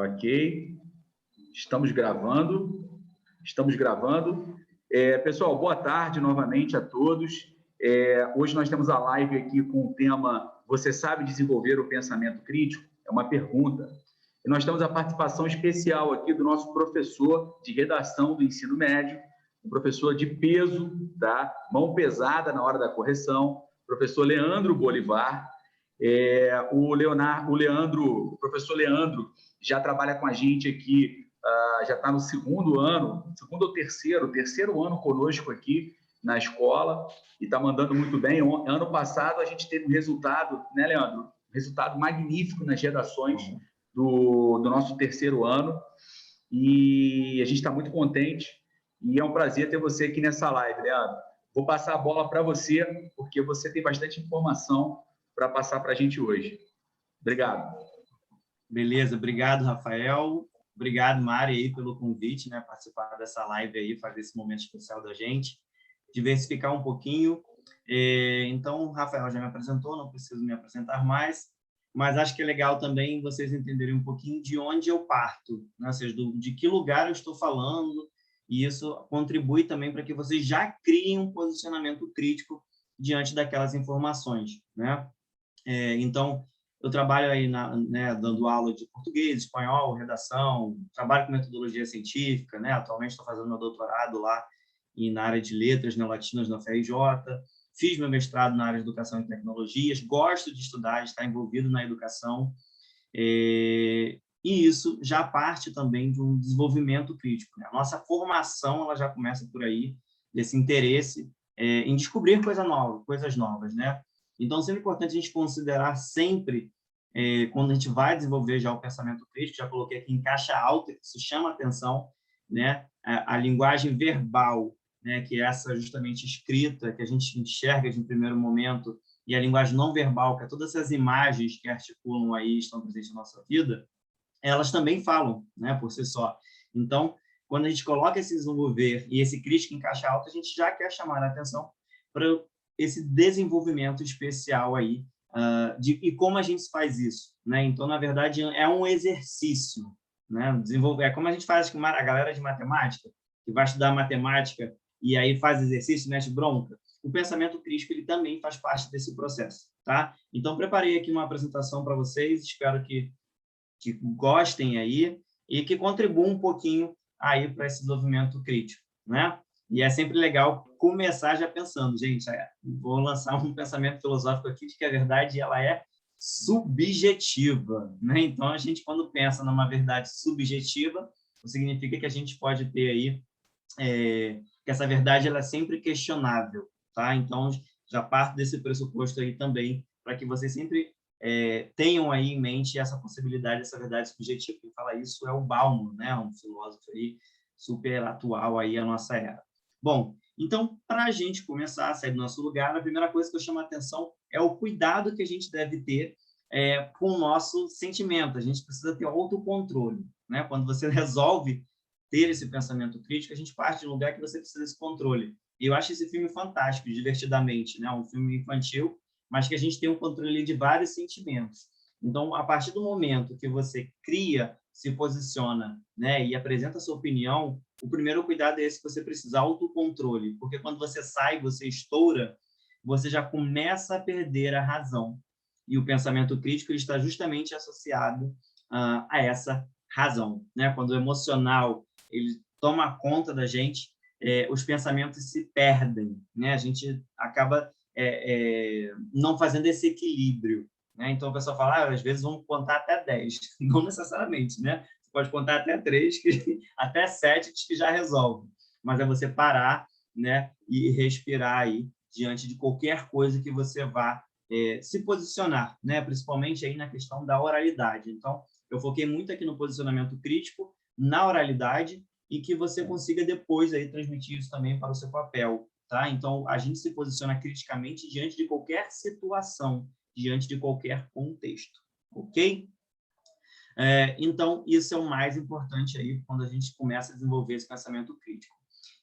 Ok. Estamos gravando. Pessoal, boa tarde novamente a todos. Hoje nós temos a live aqui com o tema Você sabe desenvolver o pensamento crítico? É uma pergunta. E nós temos a participação especial aqui do nosso professor de redação do ensino médio, um professor de peso, tá? Mão pesada na hora da correção, professor Leandro Bolivar. O professor Leandro já trabalha com a gente aqui, já está no segundo ou terceiro ano conosco aqui na escola e está mandando muito bem. Ano passado a gente teve um resultado, né, Leandro? Um resultado magnífico nas redações do nosso terceiro ano e a gente está muito contente e é um prazer ter você aqui nessa live, Leandro. Vou passar a bola para você, porque você tem bastante informação para passar para a gente hoje. Obrigado. Beleza, obrigado, Rafael. Obrigado, Mari, aí, pelo convite, né? Participar dessa live aí, fazer esse momento especial da gente, diversificar um pouquinho. Então, o Rafael já me apresentou, não preciso me apresentar mais, mas acho que é legal também vocês entenderem um pouquinho de onde eu parto, né? Ou seja, de que lugar eu estou falando, e isso contribui também para que vocês já criem um posicionamento crítico diante daquelas informações, né? Então, eu trabalho aí dando aula de português, espanhol, redação, trabalho com metodologia científica, né? Atualmente estou fazendo meu doutorado lá na área de letras neolatinas na UFRJ, fiz meu mestrado na área de educação e tecnologias, gosto de estudar, de estar envolvido na educação, e isso já parte também de um desenvolvimento crítico, né? A nossa formação ela já começa por aí, desse interesse em descobrir coisas novas, né? Então, sempre é importante a gente considerar sempre, quando a gente vai desenvolver já o pensamento crítico, já coloquei aqui em caixa alta, que isso chama atenção, né? A linguagem verbal, né? Que é essa justamente escrita, que a gente enxerga de um primeiro momento, e a linguagem não verbal, que é todas essas imagens que articulam aí, estão presentes na nossa vida, elas também falam, né? Por si só. Então, quando a gente coloca esse desenvolver e esse crítico em caixa alta, a gente já quer chamar a atenção para esse desenvolvimento especial aí, e como a gente faz isso, né? Então, na verdade, é um exercício, né? É como a gente faz com a galera de matemática, que vai estudar matemática e aí faz exercício, mete bronca. O pensamento crítico, ele também faz parte desse processo, tá? Então, preparei aqui uma apresentação para vocês, espero que gostem aí e que contribuam um pouquinho aí para esse desenvolvimento crítico, né? E é sempre legal começar já pensando, gente, vou lançar um pensamento filosófico aqui de que a verdade ela é subjetiva, né? Então, a gente, quando pensa numa verdade subjetiva, significa que a gente pode ter aí que essa verdade ela é sempre questionável, tá? Então, já parto desse pressuposto aí também, para que vocês sempre tenham aí em mente essa possibilidade, essa verdade subjetiva. Quem fala isso é o Bauman, né? Um filósofo aí super atual aí à nossa era. Bom, então, para a gente começar a sair do nosso lugar, a primeira coisa que eu chamo a atenção é o cuidado que a gente deve ter com o nosso sentimento. A gente precisa ter autocontrole, né? Quando você resolve ter esse pensamento crítico, a gente parte de um lugar que você precisa desse controle. E eu acho esse filme fantástico, Divertidamente, né? Um filme infantil, mas que a gente tem um controle de vários sentimentos. Então, a partir do momento que você cria, se posiciona, né, e apresenta a sua opinião, o primeiro cuidado é esse que você precisa, autocontrole, porque quando você sai, você estoura, você já começa a perder a razão. E o pensamento crítico ele está justamente associado a essa razão, né? Quando o emocional ele toma conta da gente, os pensamentos se perdem, né? A gente acaba não fazendo esse equilíbrio, né? Então, o pessoal fala, às vezes vamos contar até 10. Não necessariamente, né? Você pode contar até 3, até 7 que já resolve. Mas é você parar, né? E respirar aí diante de qualquer coisa que você vá se posicionar, né? Principalmente aí na questão da oralidade. Então, eu foquei muito aqui no posicionamento crítico, na oralidade, e que você consiga depois aí transmitir isso também para o seu papel, tá? Então, a gente se posiciona criticamente diante de qualquer situação, diante de qualquer contexto, ok? Então, isso é o mais importante aí quando a gente começa a desenvolver esse pensamento crítico.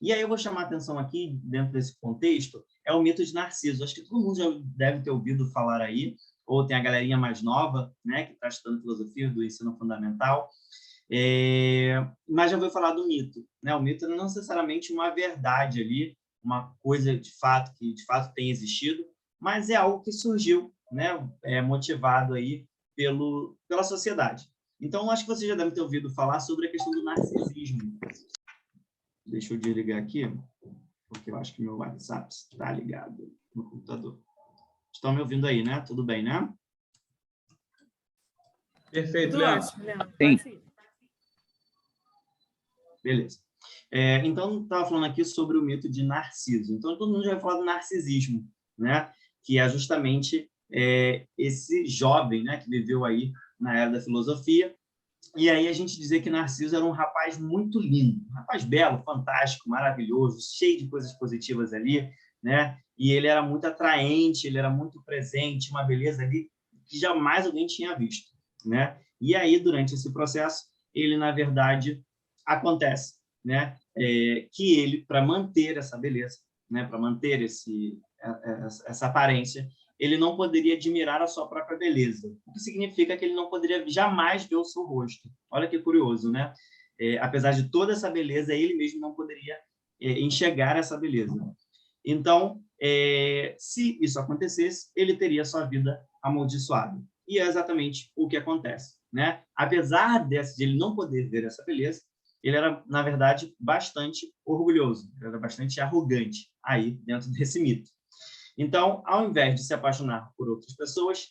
E aí eu vou chamar a atenção aqui, dentro desse contexto, é o mito de Narciso. Acho que todo mundo já deve ter ouvido falar aí, ou tem a galerinha mais nova, né, que está estudando filosofia do ensino fundamental. Mas já vou falar do mito, né? O mito não é necessariamente uma verdade ali, uma coisa de fato que de fato tem existido, mas é algo que surgiu, né? Motivado aí pela sociedade. Então, acho que você já deve ter ouvido falar sobre a questão do narcisismo. Deixa eu desligar aqui, porque eu acho que meu WhatsApp está ligado no computador. Estão me ouvindo aí, né? Tudo bem, né? Perfeito, Leandro. Sim. Beleza. Então, estava falando aqui sobre o mito de Narciso. Então, todo mundo já vai falar do narcisismo, né? Que é justamente esse jovem, né, que viveu aí na era da filosofia. E aí a gente dizia que Narciso era um rapaz muito lindo, um rapaz belo, fantástico, maravilhoso, cheio de coisas positivas ali, né? E ele era muito atraente, ele era muito presente, uma beleza ali que jamais alguém tinha visto, né? E aí, durante esse processo, ele, na verdade, acontece, né? Que ele, para manter essa beleza, né? Para manter essa aparência, ele não poderia admirar a sua própria beleza, o que significa que ele não poderia jamais ver o seu rosto. Olha que curioso, né? Apesar de toda essa beleza, ele mesmo não poderia enxergar essa beleza. Então, se isso acontecesse, ele teria sua vida amaldiçoada. E é exatamente o que acontece, né? Apesar de ele não poder ver essa beleza, ele era, na verdade, bastante orgulhoso, ele era bastante arrogante aí dentro desse mito. Então, ao invés de se apaixonar por outras pessoas,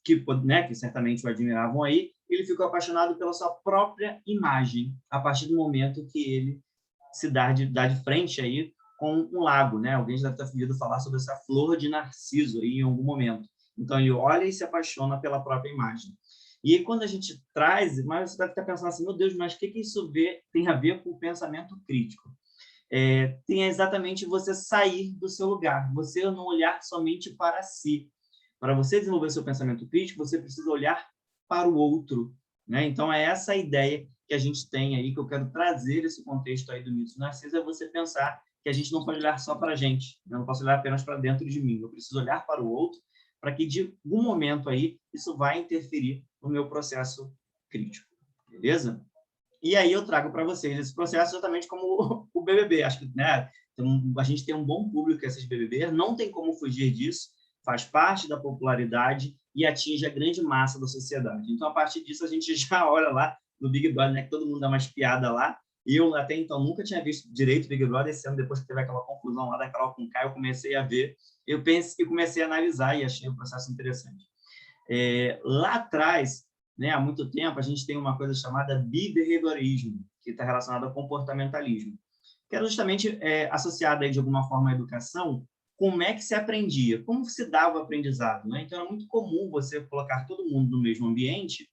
que certamente o admiravam aí, ele ficou apaixonado pela sua própria imagem, a partir do momento que ele se dá de frente aí com um lago, né? Alguém já deve ter ouvido falar sobre essa flor de Narciso aí em algum momento. Então, ele olha e se apaixona pela própria imagem. E aí, quando a gente traz, mas você deve estar pensando assim, meu Deus, mas o que isso tem a ver com o pensamento crítico? Tem exatamente você sair do seu lugar, você não olhar somente para si. Para você desenvolver seu pensamento crítico, você precisa olhar para o outro, né? Então, é essa a ideia que a gente tem aí, que eu quero trazer esse contexto aí do mito do Narciso, é você pensar que a gente não pode olhar só para a gente, eu não posso olhar apenas para dentro de mim, eu preciso olhar para o outro, para que de algum momento aí isso vai interferir no meu processo crítico, beleza? E aí eu trago para vocês esse processo exatamente como o BBB. Acho que, né, a gente tem um bom público esses BBB, não tem como fugir disso, faz parte da popularidade e atinge a grande massa da sociedade. Então, a partir disso, a gente já olha lá no Big Brother, né, que todo mundo dá uma espiada lá. Eu, até então, nunca tinha visto direito o Big Brother. Esse ano, depois que teve aquela confusão lá da Carol com o Caio, eu comecei a ver. Eu pensei e comecei a analisar e achei o processo interessante. Lá atrás, né, há muito tempo, a gente tem uma coisa chamada behaviorismo, que está relacionado ao comportamentalismo, que era justamente associado aí, de alguma forma à educação. Como é que se aprendia? Como se dava o aprendizado? Né? Então, era muito comum você colocar todo mundo no mesmo ambiente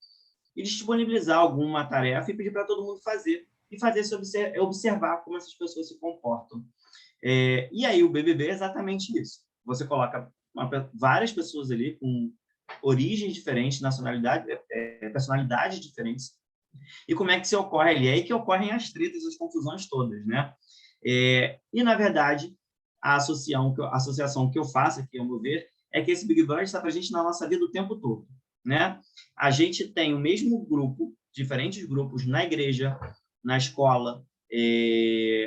e disponibilizar alguma tarefa e pedir para todo mundo fazer, e fazer observar como essas pessoas se comportam. E aí, o BBB é exatamente isso. Você coloca várias pessoas ali com origens diferentes, personalidades diferentes, e como é que se ocorre ali? É aí que ocorrem as tretas, as confusões todas, né? E, na verdade, a associação que eu faço aqui, ao meu ver, é que esse Big Brother está presente na nossa vida o tempo todo, né? A gente tem o mesmo grupo, diferentes grupos na igreja, na escola,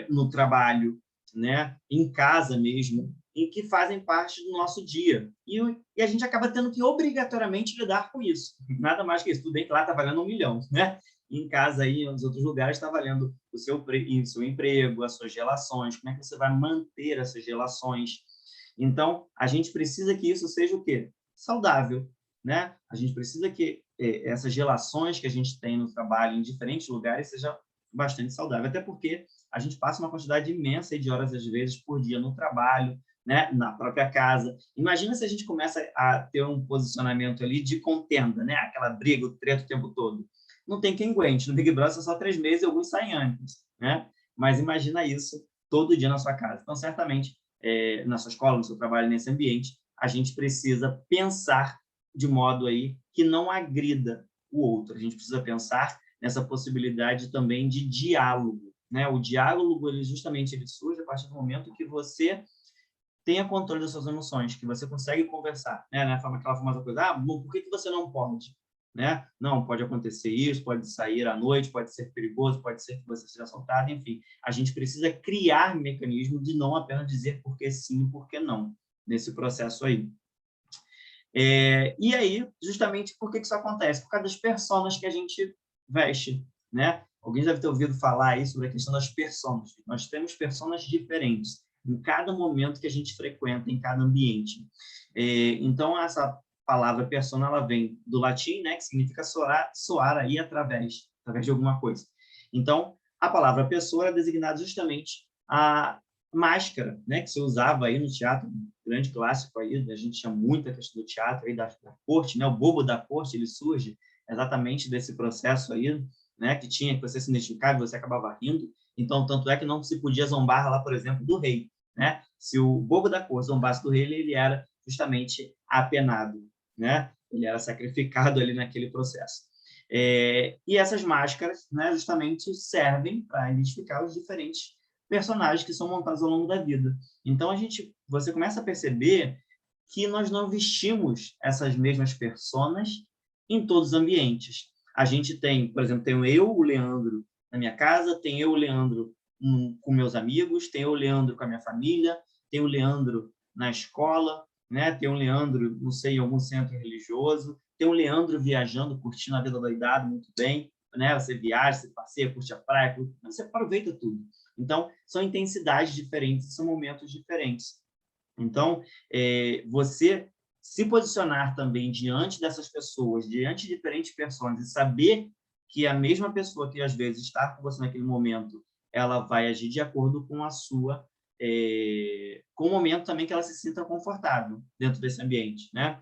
no trabalho, né? Em casa mesmo, em que fazem parte do nosso dia. E a gente acaba tendo que obrigatoriamente lidar com isso. Nada mais que isso. Tudo bem que lá está valendo 1 milhão, né? Em casa, aí, nos outros lugares, está valendo o seu emprego, as suas relações, como é que você vai manter essas relações. Então, a gente precisa que isso seja o quê? Saudável, né? A gente precisa que essas relações que a gente tem no trabalho, em diferentes lugares, seja bastante saudável. Até porque a gente passa uma quantidade imensa de horas, às vezes, por dia no trabalho, né? Na própria casa. Imagina se a gente começa a ter um posicionamento ali de contenda, né? Aquela briga, o treta o tempo todo. Não tem quem aguente. No Big Brother são só 3 meses e alguns saem antes, né? Mas imagina isso todo dia na sua casa. Então, certamente, na sua escola, no seu trabalho, nesse ambiente, a gente precisa pensar de modo aí que não agrida o outro. A gente precisa pensar nessa possibilidade também de diálogo, né? O diálogo, ele surge a partir do momento que você tenha controle das suas emoções, que você consegue conversar, né? Aquela famosa coisa, por que você não pode? né? Não, pode acontecer isso, pode sair à noite, pode ser perigoso, pode ser que você seja assaltado, enfim. A gente precisa criar mecanismo de não apenas dizer por que sim e por que não, nesse processo aí. E aí, justamente, por que isso acontece? Por causa das personas que a gente veste, né? Alguém deve ter ouvido falar aí sobre a questão das personas. Nós temos personas diferentes em cada momento que a gente frequenta, em cada ambiente. Então, essa palavra persona, ela vem do latim, né, que significa soar aí através de alguma coisa. Então, a palavra pessoa é designada justamente a máscara, né, que se usava aí no teatro, um grande clássico aí, a gente tinha muita questão do teatro aí da corte, né, o bobo da corte, ele surge exatamente desse processo aí, né, que tinha, que você se identificava e você acabava rindo. Então, tanto é que não se podia zombar lá, por exemplo, do rei, né? Se o bobo da corte zombasse do rei, ele era justamente apenado, né? Ele era sacrificado ali naquele processo. E essas máscaras, né, justamente servem para identificar os diferentes personagens que são montados ao longo da vida. Então, você começa a perceber que nós não vestimos essas mesmas personas em todos os ambientes. A gente tem, por exemplo, tenho eu, o Leandro, na minha casa, tem eu, o Leandro, com meus amigos, tem eu, o Leandro, com a minha família, tem o Leandro na escola, né? Tem o Leandro, não sei, em algum centro religioso, tem o Leandro viajando, curtindo a vida doidado muito bem, né? Você viaja, você passeia, curte a praia, você aproveita tudo. Então, são intensidades diferentes, são momentos diferentes. Então, você se posicionar também diante dessas pessoas, diante de diferentes pessoas, e saber que a mesma pessoa que às vezes está com você naquele momento, ela vai agir de acordo com a sua, com o momento também que ela se sinta confortável dentro desse ambiente, né?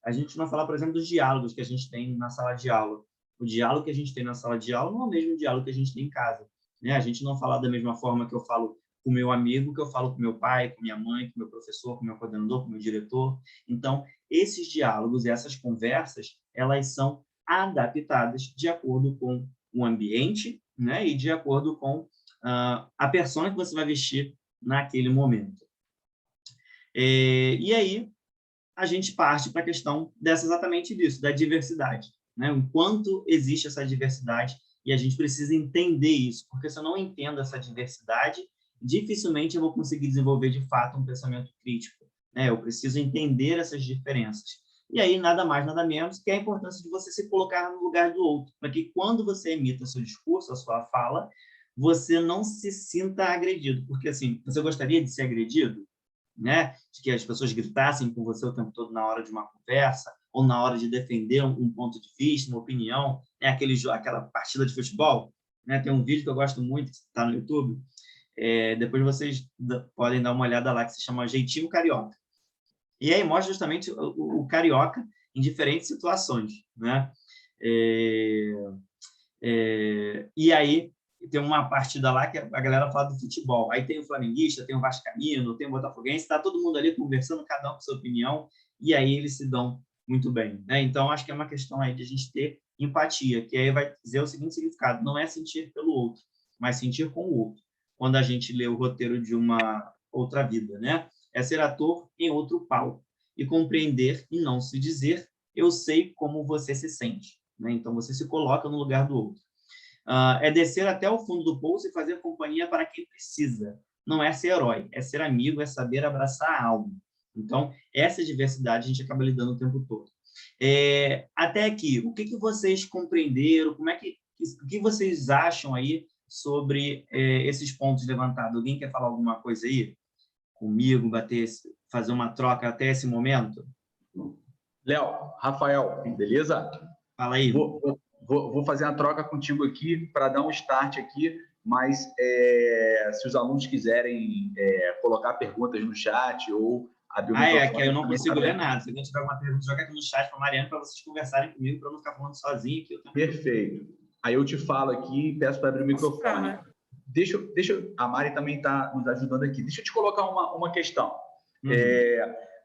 A gente não fala, por exemplo, dos diálogos que a gente tem na sala de aula. O diálogo que a gente tem na sala de aula não é o mesmo diálogo que a gente tem em casa, né? A gente não fala da mesma forma que eu falo com o meu amigo, que eu falo com meu pai, com minha mãe, com meu professor, com meu coordenador, com meu diretor. Então, esses diálogos e essas conversas, elas são adaptadas de acordo com o ambiente, né? E de acordo com a persona que você vai vestir naquele momento. E aí, a gente parte para a questão exatamente disso, da diversidade, né? O quanto existe essa diversidade e a gente precisa entender isso, porque se eu não entendo essa diversidade, dificilmente eu vou conseguir desenvolver, de fato, um pensamento crítico, né? Eu preciso entender essas diferenças. E aí, nada mais, nada menos que a importância de você se colocar no lugar do outro, para que quando você emita o seu discurso, a sua fala, você não se sinta agredido. Porque, assim, você gostaria de ser agredido? Né? De que as pessoas gritassem com você o tempo todo na hora de uma conversa ou na hora de defender um ponto de vista, uma opinião, né? Aquela partida de futebol, né? Tem um vídeo que eu gosto muito, que está no YouTube, depois vocês podem dar uma olhada lá, que se chama Jeitinho Carioca. E aí mostra justamente o carioca em diferentes situações, né? E aí tem uma partida lá que a galera fala do futebol. Aí tem o flamenguista, tem o vascaíno, tem o botafoguense, está todo mundo ali conversando, cada um com sua opinião, e aí eles se dão muito bem, né? Então, acho que é uma questão aí de a gente ter empatia, que aí vai dizer o seguinte significado: não é sentir pelo outro, mas sentir com o outro. Quando a gente lê o roteiro de uma outra vida, né? É ser ator em outro palco e compreender e não se dizer eu sei como você se sente, né? Então, você se coloca no lugar do outro. É descer até o fundo do poço e fazer companhia para quem precisa. Não é ser herói, é ser amigo, é saber abraçar a alma. Então, essa diversidade a gente acaba lidando o tempo todo. Até aqui, o que vocês compreenderam? O que vocês acham aí sobre esses pontos levantados? Alguém quer falar alguma coisa aí comigo, fazer uma troca até esse momento? Léo, Rafael, beleza? Fala aí. Vou fazer uma troca contigo aqui para dar um start aqui, mas se os alunos quiserem colocar perguntas no chat ou abrir o microfone... que eu não consigo ler nada. Se alguém tiver alguma pergunta, joga aqui no chat para a Mariana, para vocês conversarem comigo, para eu não ficar falando sozinho aqui. Perfeito. Aí eu te falo aqui e peço para abrir o microfone. A Mari também está nos ajudando aqui. Deixa eu te colocar uma questão.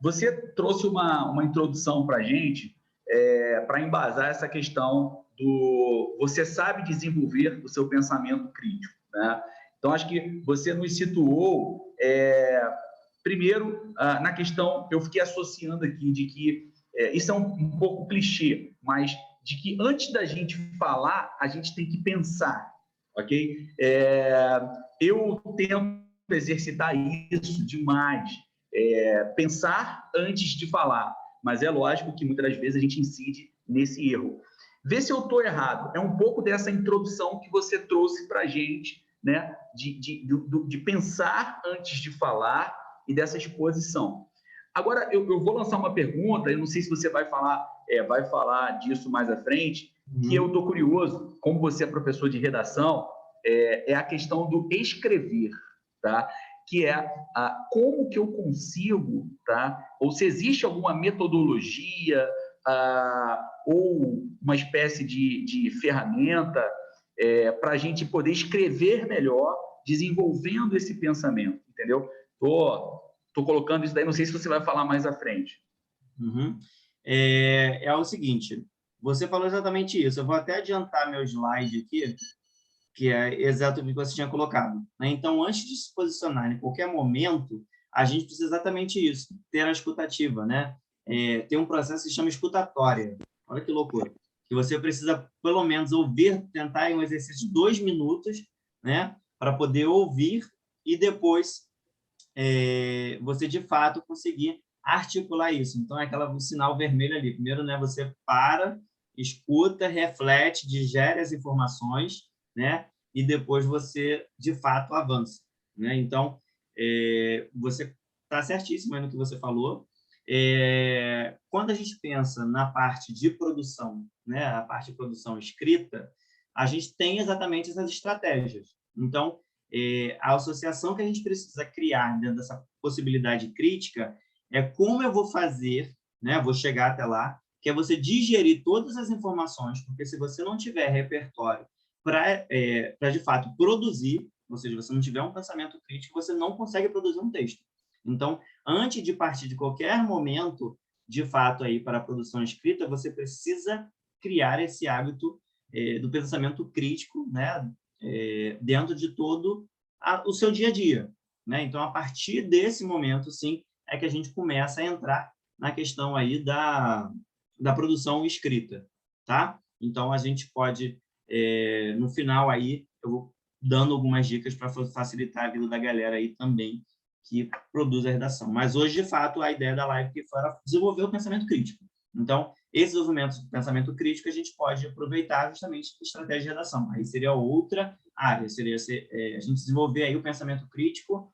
Você trouxe uma introdução para a gente para embasar essa questão do você sabe desenvolver o seu pensamento crítico, né? Então, acho que você nos situou primeiro na questão, eu fiquei associando aqui de que isso é um pouco clichê, mas de que antes da gente falar, a gente tem que pensar, ok? Eu tento exercitar isso demais, pensar antes de falar, mas é lógico que muitas vezes a gente incide nesse erro. Vê se eu estou errado. É um pouco dessa introdução que você trouxe para a gente, né? De pensar antes de falar e dessa exposição. Agora, eu vou lançar uma pergunta, eu não sei se você vai falar disso mais à frente, que eu estou curioso, como você é professor de redação, é a questão do escrever, tá? Que é como que eu consigo, tá? Ou se existe alguma metodologia ou uma espécie de ferramenta para a gente poder escrever melhor, desenvolvendo esse pensamento, entendeu? Tô colocando isso daí, não sei se você vai falar mais à frente. Uhum. É o seguinte, você falou exatamente isso. Eu vou até adiantar meu slide aqui, que é exatamente o que você tinha colocado, né? Então, antes de se posicionar em qualquer momento, a gente precisa exatamente isso, ter a escutativa, né? Tem um processo que se chama escutatória. Olha que loucura. Que você precisa, pelo menos, ouvir, tentar em um exercício de 2 minutos, né? Para poder ouvir e depois você, de fato, conseguir articular isso. Então, é o sinal vermelho ali. Primeiro, né, você para, escuta, reflete, digere as informações, né? E depois você, de fato, avança, né? Então, você está certíssimo aí no que você falou. Quando a gente pensa na parte de produção, né, a parte de produção escrita, a gente tem exatamente essas estratégias. Então, a associação que a gente precisa criar dentro dessa possibilidade crítica é como eu vou fazer, né, vou chegar até lá, que é você digerir todas as informações, porque se você não tiver repertório para, de fato, produzir, ou seja, você não tiver um pensamento crítico, você não consegue produzir um texto. Então, antes de partir de qualquer momento, de fato, aí para a produção escrita, você precisa criar esse hábito do pensamento crítico, né, dentro de todo o seu dia a dia, né? Então, a partir desse momento, sim, é que a gente começa a entrar na questão aí da produção escrita, tá? Então, a gente pode, no final aí, eu vou dando algumas dicas para facilitar a vida da galera aí também que produz a redação. Mas hoje, de fato, a ideia da live que foi desenvolver o pensamento crítico. Então, esse desenvolvimento do pensamento crítico a gente pode aproveitar justamente a estratégia de redação. Aí seria outra área, seria a gente desenvolver aí o pensamento crítico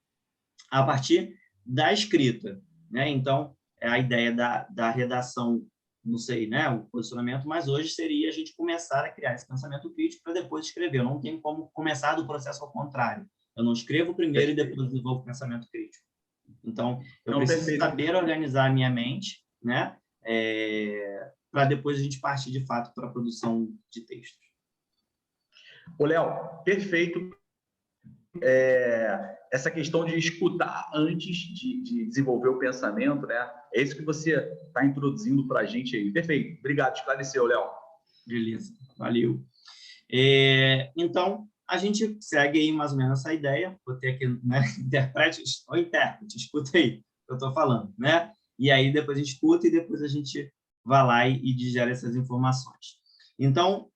a partir da escrita, né? Então, a ideia da redação, não sei, né, o posicionamento, mas hoje seria a gente começar a criar esse pensamento crítico para depois escrever. Eu não tenho como começar do processo ao contrário. Eu não escrevo primeiro e depois desenvolvo o pensamento crítico. Então, eu preciso saber organizar a minha mente, né, para depois a gente partir, de fato, para a produção de textos. Ô, Léo, perfeito. Essa questão de escutar antes de desenvolver o pensamento, né? É isso que você está introduzindo para a gente aí. Perfeito. Obrigado, esclareceu, Léo. Beleza, valeu. Então, a gente segue aí mais ou menos essa ideia. Vou ter aqui, né, intérprete, escuta aí o que eu estou falando, né? E aí depois a gente escuta e depois a gente vai lá e digere essas informações. Então,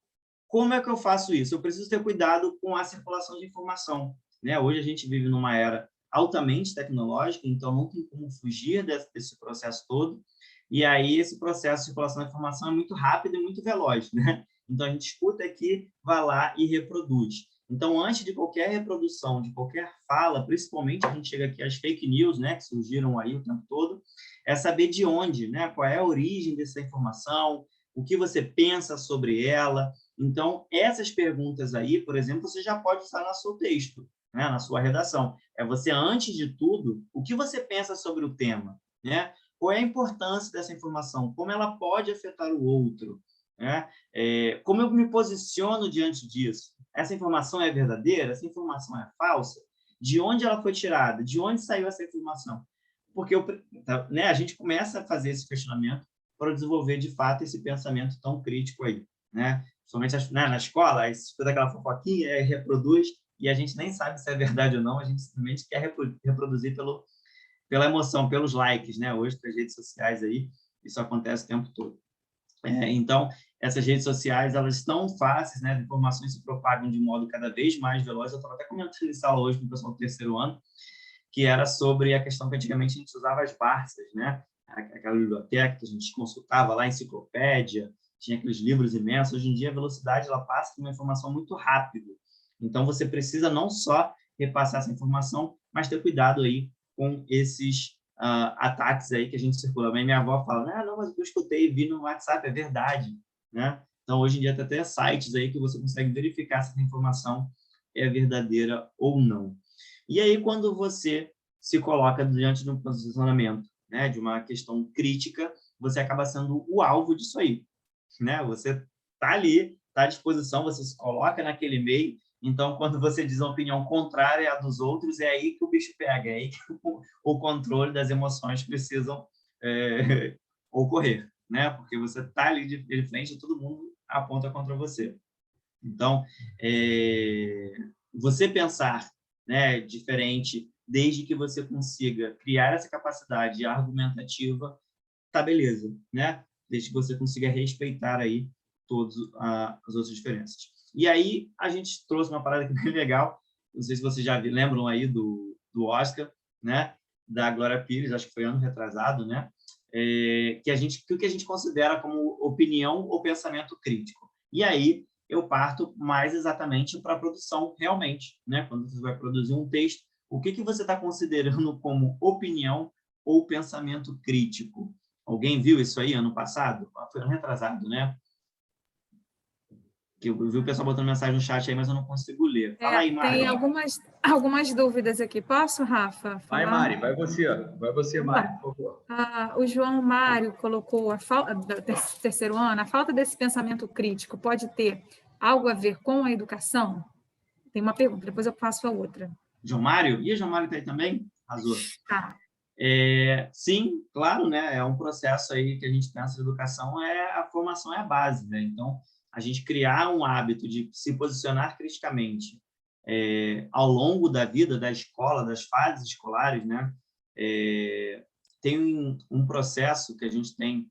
como é que eu faço isso? Eu preciso ter cuidado com a circulação de informação, né? Hoje a gente vive numa era altamente tecnológica, então não tem como fugir desse processo todo. E aí esse processo de circulação de informação é muito rápido e muito veloz, né? Então a gente escuta aqui, vai lá e reproduz. Então, antes de qualquer reprodução, de qualquer fala, principalmente a gente chega aqui às fake news, né, que surgiram aí o tempo todo, é saber de onde, né? Qual é a origem dessa informação, o que você pensa sobre ela. Então, essas perguntas aí, por exemplo, você já pode usar no seu texto, né? Na sua redação. É você, antes de tudo, o que você pensa sobre o tema, né? Qual é a importância dessa informação? Como ela pode afetar o outro? Né? Como eu me posiciono diante disso? Essa informação é verdadeira? Essa informação é falsa? De onde ela foi tirada? De onde saiu essa informação? Porque né, a gente começa a fazer esse questionamento para desenvolver, de fato, esse pensamento tão crítico aí, né? Somente na escola, aí se escuta aquela fofoquinha, reproduz, e a gente nem sabe se é verdade ou não, a gente simplesmente quer reproduzir pela emoção, pelos likes, né? Hoje, nas redes sociais aí, isso acontece o tempo todo. Então, essas redes sociais, elas estão fáceis, né? As informações se propagam de modo cada vez mais veloz. Eu estava até comentando isso hoje com o pessoal do terceiro ano, que era sobre a questão que antigamente a gente usava as Barças, né? Aquela biblioteca que a gente consultava lá, enciclopédia, tinha aqueles livros imensos. Hoje em dia, a velocidade ela passa uma informação muito rápido. Então, você precisa não só repassar essa informação, mas ter cuidado aí com esses ataques aí que a gente circula. Minha avó fala, não, mas eu escutei e vi no WhatsApp, é verdade, né? Então, hoje em dia, tem até sites aí que você consegue verificar se a informação é verdadeira ou não. E aí, quando você se coloca diante de um posicionamento, né, de uma questão crítica, você acaba sendo o alvo disso aí, né? Você está ali, está à disposição, você se coloca naquele meio. Então, quando você diz uma opinião contrária à dos outros, é aí que o bicho pega, é aí que o controle das emoções precisam ocorrer, né? Porque você está ali de frente e todo mundo aponta contra você. Então, você pensar, né, diferente, desde que você consiga criar essa capacidade argumentativa, tá beleza, né? Desde que você consiga respeitar aí todas as outras diferenças. E aí, a gente trouxe uma parada que é bem legal, não sei se vocês já lembram aí do Oscar, né? Da Glória Pires, acho que foi ano retrasado, né? Que o que a gente considera como opinião ou pensamento crítico. E aí, eu parto mais exatamente para a produção, realmente, né? Quando você vai produzir um texto, o que você está considerando como opinião ou pensamento crítico? Alguém viu isso aí ano passado? Foi ano retrasado, né? Que eu vi o pessoal botando mensagem no chat aí, mas eu não consigo ler. Fala aí, Mari. Tem algumas dúvidas aqui. Posso, Rafa? Vai, Mari, vai você, Mari, por favor. O João Mário colocou a falta do terceiro ano, a falta desse pensamento crítico pode ter algo a ver com a educação? Tem uma pergunta, depois eu passo a outra. João Mário? E o João Mário está aí também? Arrasou. Tá. Sim, claro, né? É um processo aí que a gente pensa de educação, a formação é a base, né? Então, a gente criar um hábito de se posicionar criticamente ao longo da vida, da escola, das fases escolares, né? Tem um processo que a gente tem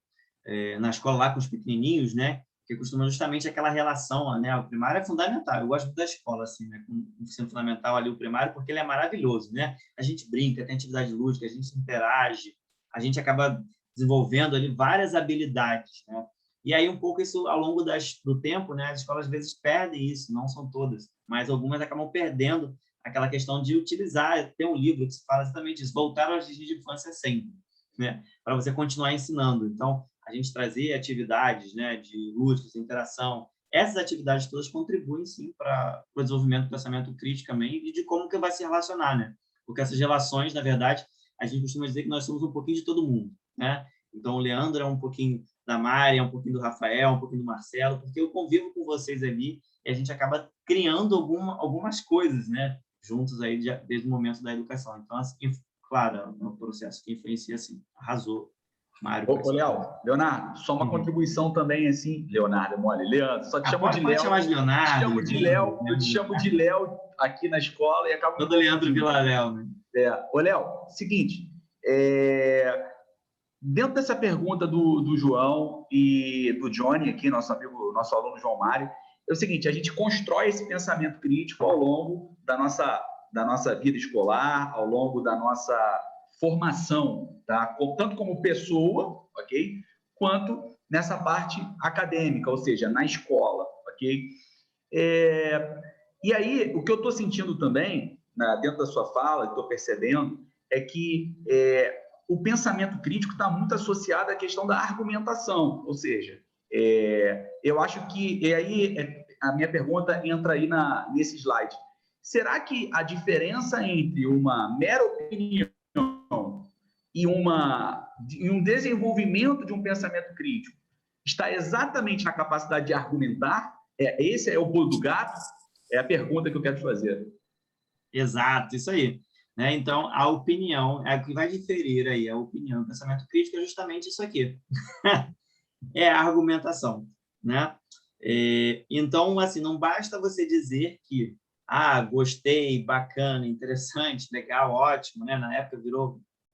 na escola lá com os pequenininhos, né? Que costuma justamente aquela relação, né? O primário é fundamental. Eu gosto muito da escola, assim, né? Com o ensino fundamental ali, o primário, porque ele é maravilhoso, né? A gente brinca, tem atividade lúdica, a gente interage, a gente acaba desenvolvendo ali várias habilidades, né? E aí, um pouco isso, ao longo do tempo, né? As escolas, às vezes, perdem isso, não são todas, mas algumas acabam perdendo aquela questão de utilizar. Tem um livro que se fala exatamente isso, voltar aos dias de infância sempre, né? Para você continuar ensinando. Então, a gente trazer atividades, né, de lúdicos, interação, essas atividades todas contribuem, sim, para o desenvolvimento do pensamento crítico também e de como que vai se relacionar, né? Porque essas relações, na verdade, a gente costuma dizer que nós somos um pouquinho de todo mundo, né? Então, o Leandro é um pouquinho da Mari, é um pouquinho do Rafael, um pouquinho do Marcelo, porque eu convivo com vocês ali e a gente acaba criando algumas coisas, né, juntos aí desde o momento da educação. Então, assim, claro, é um processo que influencia, assim, arrasou. Mário, Leonardo, só uma contribuição também, assim, Leonardo, mole, Leandro, só te chamo de Léo. Pode chamar de Leonardo. Eu te chamo de Léo aqui na escola e acabo... Todo Leandro Vilaréu, né? Ô, Léo, seguinte, dentro dessa pergunta do João e do Johnny aqui, nosso amigo, nosso aluno João Mário, é o seguinte, a gente constrói esse pensamento crítico ao longo da nossa vida escolar, ao longo da nossa formação, tá? Tanto como pessoa, ok? Quanto nessa parte acadêmica, ou seja, na escola, ok? E aí, o que eu estou sentindo também, dentro da sua fala, estou percebendo, é que o pensamento crítico está muito associado à questão da argumentação, ou seja, eu acho que, e aí a minha pergunta entra aí nesse slide, será que a diferença entre uma mera opinião e um desenvolvimento de um pensamento crítico está exatamente na capacidade de argumentar? Esse é o pulo do gato? É a pergunta que eu quero te fazer. Exato, isso aí. Né? Então, a opinião, o que vai diferir aí, a opinião, o pensamento crítico é justamente isso aqui. É a argumentação, né? Então, assim, não basta você dizer que gostei, bacana, interessante, legal, ótimo, né? Na época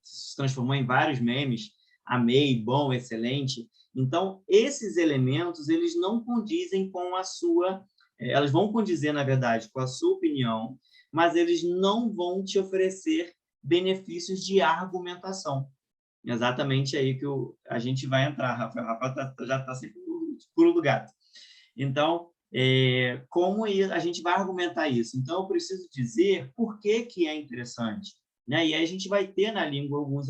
se transformou em vários memes, amei, bom, excelente. Então, esses elementos, eles não condizem com a sua... elas vão condizer, na verdade, com a sua opinião, mas eles não vão te oferecer benefícios de argumentação. Exatamente aí que a gente vai entrar, Rafael. Rafael já está sempre no pulo do gato. Então, como a gente vai argumentar isso? Então, eu preciso dizer por que que é interessante, né? E aí a gente vai ter na língua alguns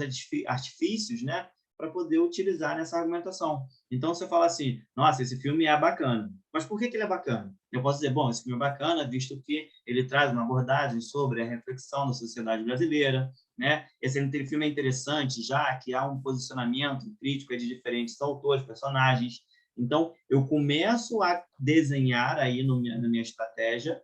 artifícios, né, para poder utilizar nessa argumentação. Então, você fala assim, nossa, esse filme é bacana. Mas por que que ele é bacana? Eu posso dizer, bom, esse filme é bacana, visto que ele traz uma abordagem sobre a reflexão da sociedade brasileira, né? Esse filme é interessante, já que há um posicionamento crítico de diferentes autores, personagens. Então, eu começo a desenhar aí na minha estratégia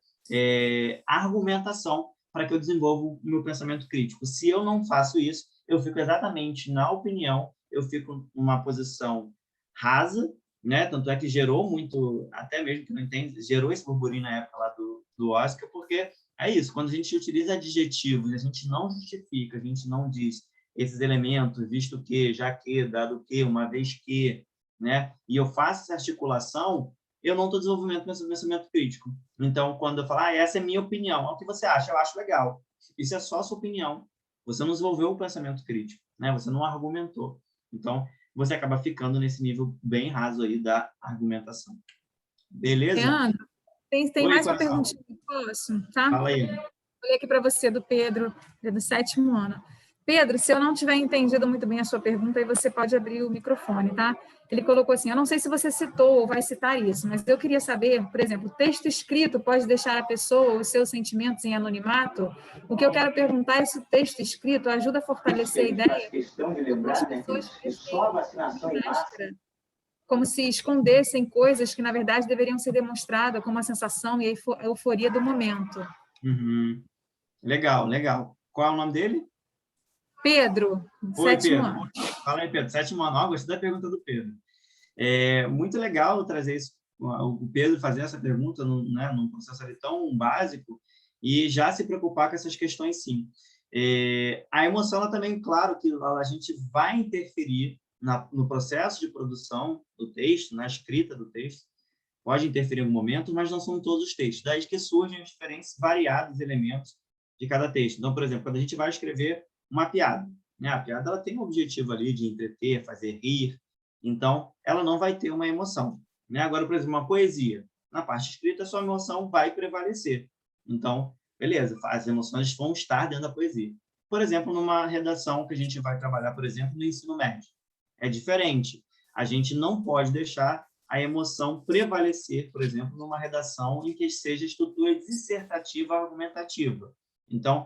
a argumentação para que eu desenvolva o meu pensamento crítico. Se eu não faço isso, eu fico exatamente na opinião, eu fico numa posição rasa, né? Tanto é que gerou muito, até mesmo que não entende, gerou esse burburinho na época lá do Oscar, porque é isso, quando a gente utiliza adjetivos, a gente não justifica, a gente não diz esses elementos, visto que, já que, dado que, uma vez que, né? E eu faço essa articulação, eu não estou desenvolvendo meu pensamento crítico. Então, quando eu falo, essa é minha opinião, o que você acha? Eu acho legal. Isso é só a sua opinião. Você não desenvolveu o pensamento crítico, né? Você não argumentou. Então, você acaba ficando nesse nível bem raso aí da argumentação. Beleza? Leandro, tem Oi, mais uma coração. perguntinha que posso, tá? Fala aí. Olhei aqui para você, do Pedro, do 7º ano. Pedro, se eu não tiver entendido muito bem a sua pergunta, aí você pode abrir o microfone, tá? Ele colocou assim, eu não sei se você citou ou vai citar isso, mas eu queria saber, por exemplo, o texto escrito pode deixar a pessoa, os seus sentimentos em anonimato? O que eu quero perguntar é se o texto escrito ajuda a fortalecer a ideia de as pessoas máscara, como se escondessem coisas que, na verdade, deveriam ser demonstradas como a sensação e a euforia do momento. Uhum. Legal, legal. Qual é o nome dele? Pedro, Oi, 7º Pedro. ano. Fala aí, Pedro. 7º ano. Gostei da pergunta do Pedro. É muito legal trazer isso, o Pedro fazer essa pergunta num processo ali tão básico e já se preocupar com essas questões, sim. A emoção, ela também, claro, que a gente vai interferir no processo de produção do texto, na escrita do texto, pode interferir em algum momento, mas não são todos os textos. Daí que surgem os diferentes, variados elementos de cada texto. Então, por exemplo, quando a gente vai escrever uma piada, né? A piada ela tem um objetivo ali de entreter, fazer rir, então ela não vai ter uma emoção, né? Agora, por exemplo, uma poesia, na parte escrita, a sua emoção vai prevalecer. Então, beleza, as emoções vão estar dentro da poesia. Por exemplo, numa redação que a gente vai trabalhar, por exemplo, no ensino médio. É diferente. A gente não pode deixar a emoção prevalecer, por exemplo, numa redação em que seja estrutura dissertativa argumentativa. Então,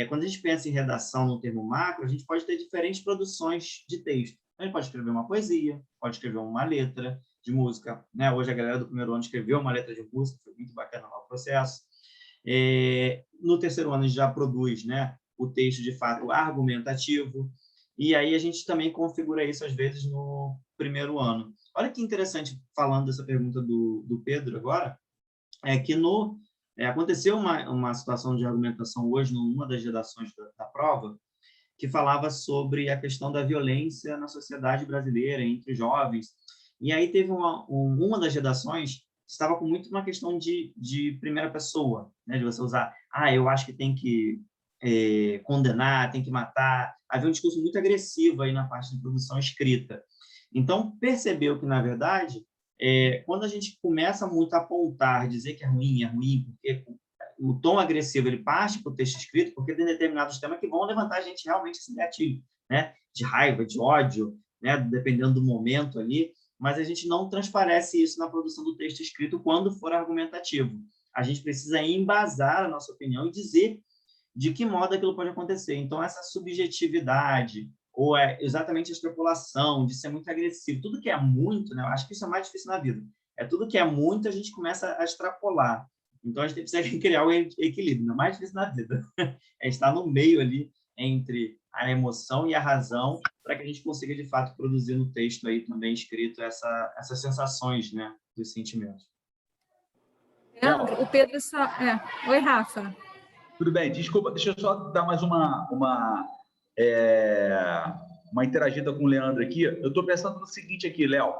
quando a gente pensa em redação no termo macro, a gente pode ter diferentes produções de texto. A gente pode escrever uma poesia, pode escrever uma letra de música, né? Hoje a galera do 1º ano escreveu uma letra de música, foi muito bacana lá o processo. No 3º ano a gente já produz, né, o texto de fato argumentativo, e aí a gente também configura isso às vezes no 1º ano. Olha que interessante, falando dessa pergunta do Pedro agora, é que aconteceu uma situação de argumentação hoje numa das redações da prova, que falava sobre a questão da violência na sociedade brasileira, entre jovens. E aí teve uma das redações estava com muito uma questão de primeira pessoa, né? De você usar, eu acho que tem que condenar, tem que matar. Havia um discurso muito agressivo aí na parte de produção escrita. Então, percebeu que, na verdade, quando a gente começa muito a apontar, dizer que é ruim, porque o tom agressivo ele parte para o texto escrito, porque tem determinados temas que vão levantar a gente realmente esse gatilho, né? De raiva, de ódio, né? Dependendo do momento ali, mas a gente não transparece isso na produção do texto escrito quando for argumentativo. A gente precisa embasar a nossa opinião e dizer de que modo aquilo pode acontecer. Então, essa subjetividade, ou exatamente a extrapolação, de ser muito agressivo, tudo que é muito, né? Eu acho que isso é mais difícil na vida. Tudo que é muito, a gente começa a extrapolar. Então, a gente precisa criar o equilíbrio. Não é mais difícil na vida. É estar no meio ali entre a emoção e a razão, para que a gente consiga, de fato, produzir no texto aí também escrito essas sensações, né, dos sentimentos. O Pedro só... Oi, Rafa. Tudo bem, desculpa, deixa eu só dar mais uma interagida com o Leandro aqui. Eu estou pensando no seguinte aqui, Léo.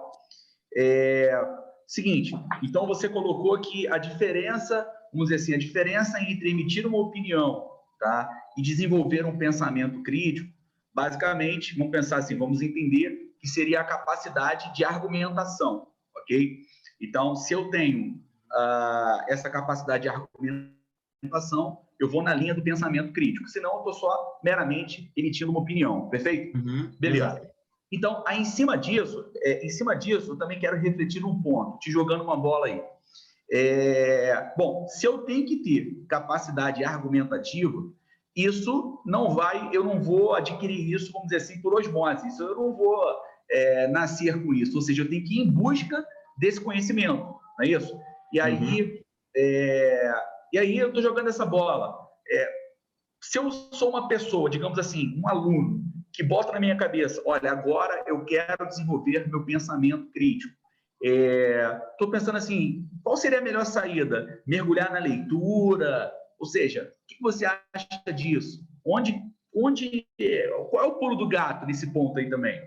Seguinte, então você colocou que a diferença, vamos dizer assim, a diferença entre emitir uma opinião, tá, e desenvolver um pensamento crítico, basicamente, vamos pensar assim, vamos entender que seria a capacidade de argumentação, ok? Então, se eu tenho essa capacidade de argumentação, eu vou na linha do pensamento crítico, senão eu estou só meramente emitindo uma opinião, perfeito? Beleza. Exato. Então, em cima disso, eu também quero refletir num ponto, te jogando uma bola aí. Bom, se eu tenho que ter capacidade argumentativa, isso eu não vou adquirir isso, vamos dizer assim, por osmose. Isso eu não vou nascer com isso. Ou seja, eu tenho que ir em busca desse conhecimento, não é isso? E aí, eu estou jogando essa bola. Se eu sou uma pessoa, digamos assim, um aluno, que bota na minha cabeça, olha, agora eu quero desenvolver meu pensamento crítico. Estou pensando assim, qual seria a melhor saída? Mergulhar na leitura? Ou seja, o que você acha disso? Qual é o pulo do gato nesse ponto aí também?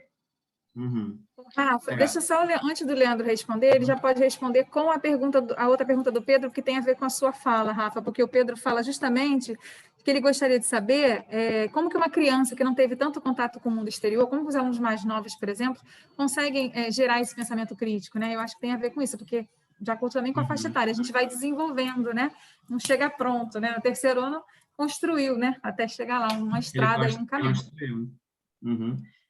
Rafa, deixa só, antes do Leandro responder, ele já pode responder com a outra pergunta do Pedro, que tem a ver com a sua fala, Rafa, porque o Pedro fala justamente que ele gostaria de saber como que uma criança que não teve tanto contato com o mundo exterior, como que os alunos mais novos, por exemplo, conseguem gerar esse pensamento crítico, né? Eu acho que tem a ver com isso, porque de acordo também com a faixa etária, a gente vai desenvolvendo, né? Não chega pronto, né? No terceiro ano, construiu, né? Até chegar lá, uma estrada e um caminho. Construiu.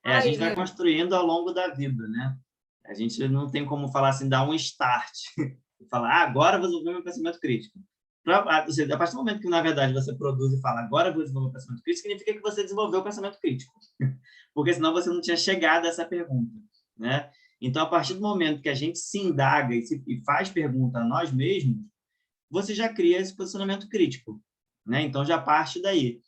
A gente vai construindo ao longo da vida, né? A gente não tem como falar assim, dar um start e falar, agora eu vou desenvolver meu pensamento crítico. A partir do momento que, na verdade, você produz e fala, agora eu vou desenvolver o pensamento crítico, significa que você desenvolveu o pensamento crítico. Porque senão você não tinha chegado a essa pergunta, né? Então, a partir do momento que a gente se indaga e faz pergunta a nós mesmos, você já cria esse posicionamento crítico, né? Então, já parte daí.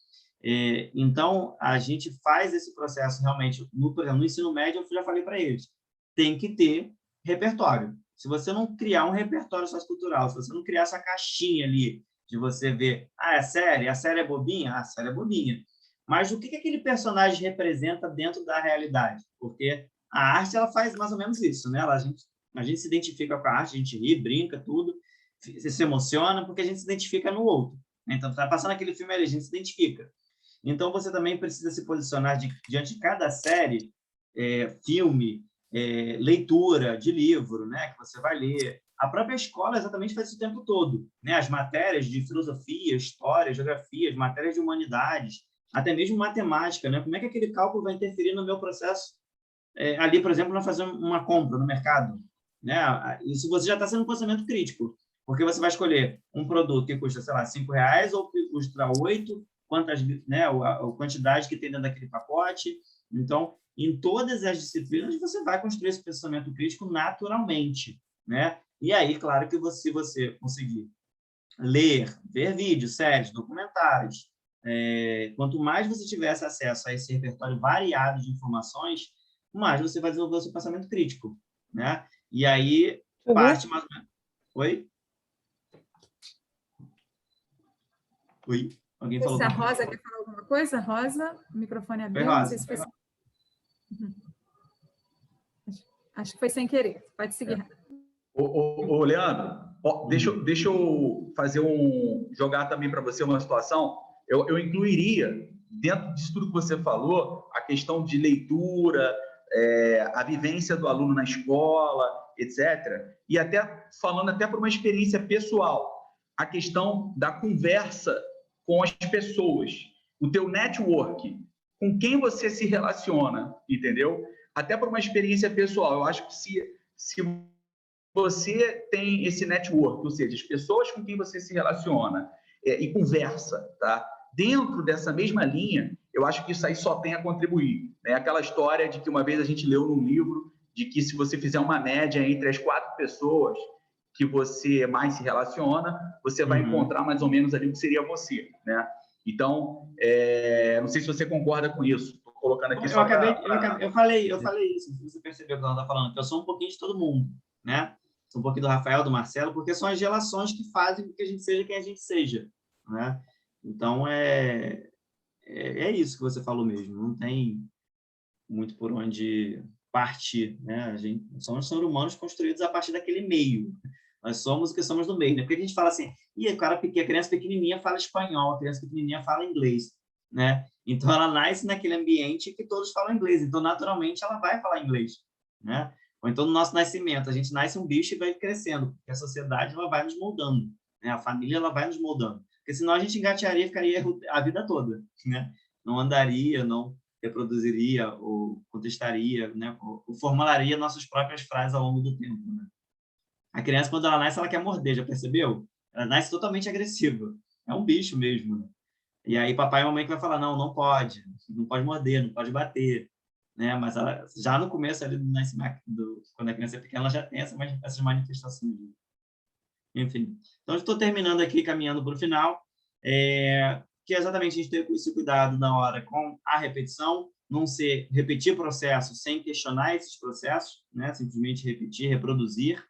Então, a gente faz esse processo realmente, por exemplo, no ensino médio, eu já falei para eles, tem que ter repertório. Se você não criar um repertório sociocultural, se você não criar essa caixinha ali de você ver, a série é bobinha? A série é bobinha. Mas o que aquele personagem representa dentro da realidade? Porque a arte, ela faz mais ou menos isso, né? A gente se identifica com a arte, a gente ri, brinca, tudo, se emociona, porque a gente se identifica no outro. Então, tá passando aquele filme ali, a gente se identifica. Então, você também precisa se posicionar diante de cada série, filme, leitura de livro, né, que você vai ler. A própria escola exatamente faz isso o tempo todo, né? As matérias de filosofia, história, geografia, as matérias de humanidades, até mesmo matemática, né? Como é que aquele cálculo vai interferir no meu processo ali, por exemplo, na fazer uma compra no mercado, né? Isso você já está sendo um pensamento crítico, porque você vai escolher um produto que custa, sei lá, R$5 ou que custa 8, a quantidade que tem dentro daquele pacote. Então, em todas as disciplinas, você vai construir esse pensamento crítico naturalmente, né? E aí, claro que se você conseguir ler, ver vídeos, séries, documentários, quanto mais você tiver acesso a esse repertório variado de informações, mais você vai desenvolver o seu pensamento crítico, né? E aí, parte mais ou menos... Oi? Oi? Alguém falou? Se a Rosa quer falar alguma coisa? Rosa, o microfone abriu. Rosa. Não sei se foi... Acho que foi sem querer. Pode seguir. Ô, Leandro, deixa eu jogar também para você uma situação. Eu incluiria, dentro disso tudo que você falou, a questão de leitura, a vivência do aluno na escola, etc. E até falando até por uma experiência pessoal, a questão da conversa com as pessoas, o teu network, com quem você se relaciona, entendeu? Até por uma experiência pessoal. Eu acho que se você tem esse network, ou seja, as pessoas com quem você se relaciona e conversa, tá? Dentro dessa mesma linha, eu acho que isso aí só tem a contribuir. É aquela história de que uma vez a gente leu num livro de que se você fizer uma média entre as 4 pessoas que você mais se relaciona, você vai encontrar mais ou menos ali o que seria você, né? Então, não sei se você concorda com isso. Estou colocando aqui só eu falei isso, você percebeu que ela está falando, que eu sou um pouquinho de todo mundo, né? Sou um pouquinho do Rafael, do Marcelo, porque são as relações que fazem com que a gente seja quem a gente seja, né? Então, é isso que você falou mesmo, não tem... muito por onde partir, né? A gente somos seres humanos construídos a partir daquele meio. Nós somos o que somos no meio, né? Porque a gente fala assim, e a criança pequenininha fala espanhol, a criança pequenininha fala inglês, né? Então, ela nasce naquele ambiente que todos falam inglês, então, naturalmente, ela vai falar inglês, né? Ou então, no nosso nascimento, a gente nasce um bicho e vai crescendo, porque a sociedade ela vai nos moldando, né? A família ela vai nos moldando, porque senão a gente engatearia e ficaria a vida toda, né? Não andaria, não reproduziria ou contestaria, né? Ou formularia nossas próprias frases ao longo do tempo, né? A criança, quando ela nasce, ela quer morder, já percebeu? Ela nasce totalmente agressiva. É um bicho mesmo, né? E aí papai e mamãe que vai falar, não pode morder, não pode bater, né? Mas ela, já no começo ali quando a criança é pequena, ela já tem essas manifestações. Enfim. Então, estou terminando aqui, caminhando para o final, que é exatamente a gente ter esse cuidado na hora com a repetição, não repetir processos sem questionar esses processos, né? Simplesmente repetir, reproduzir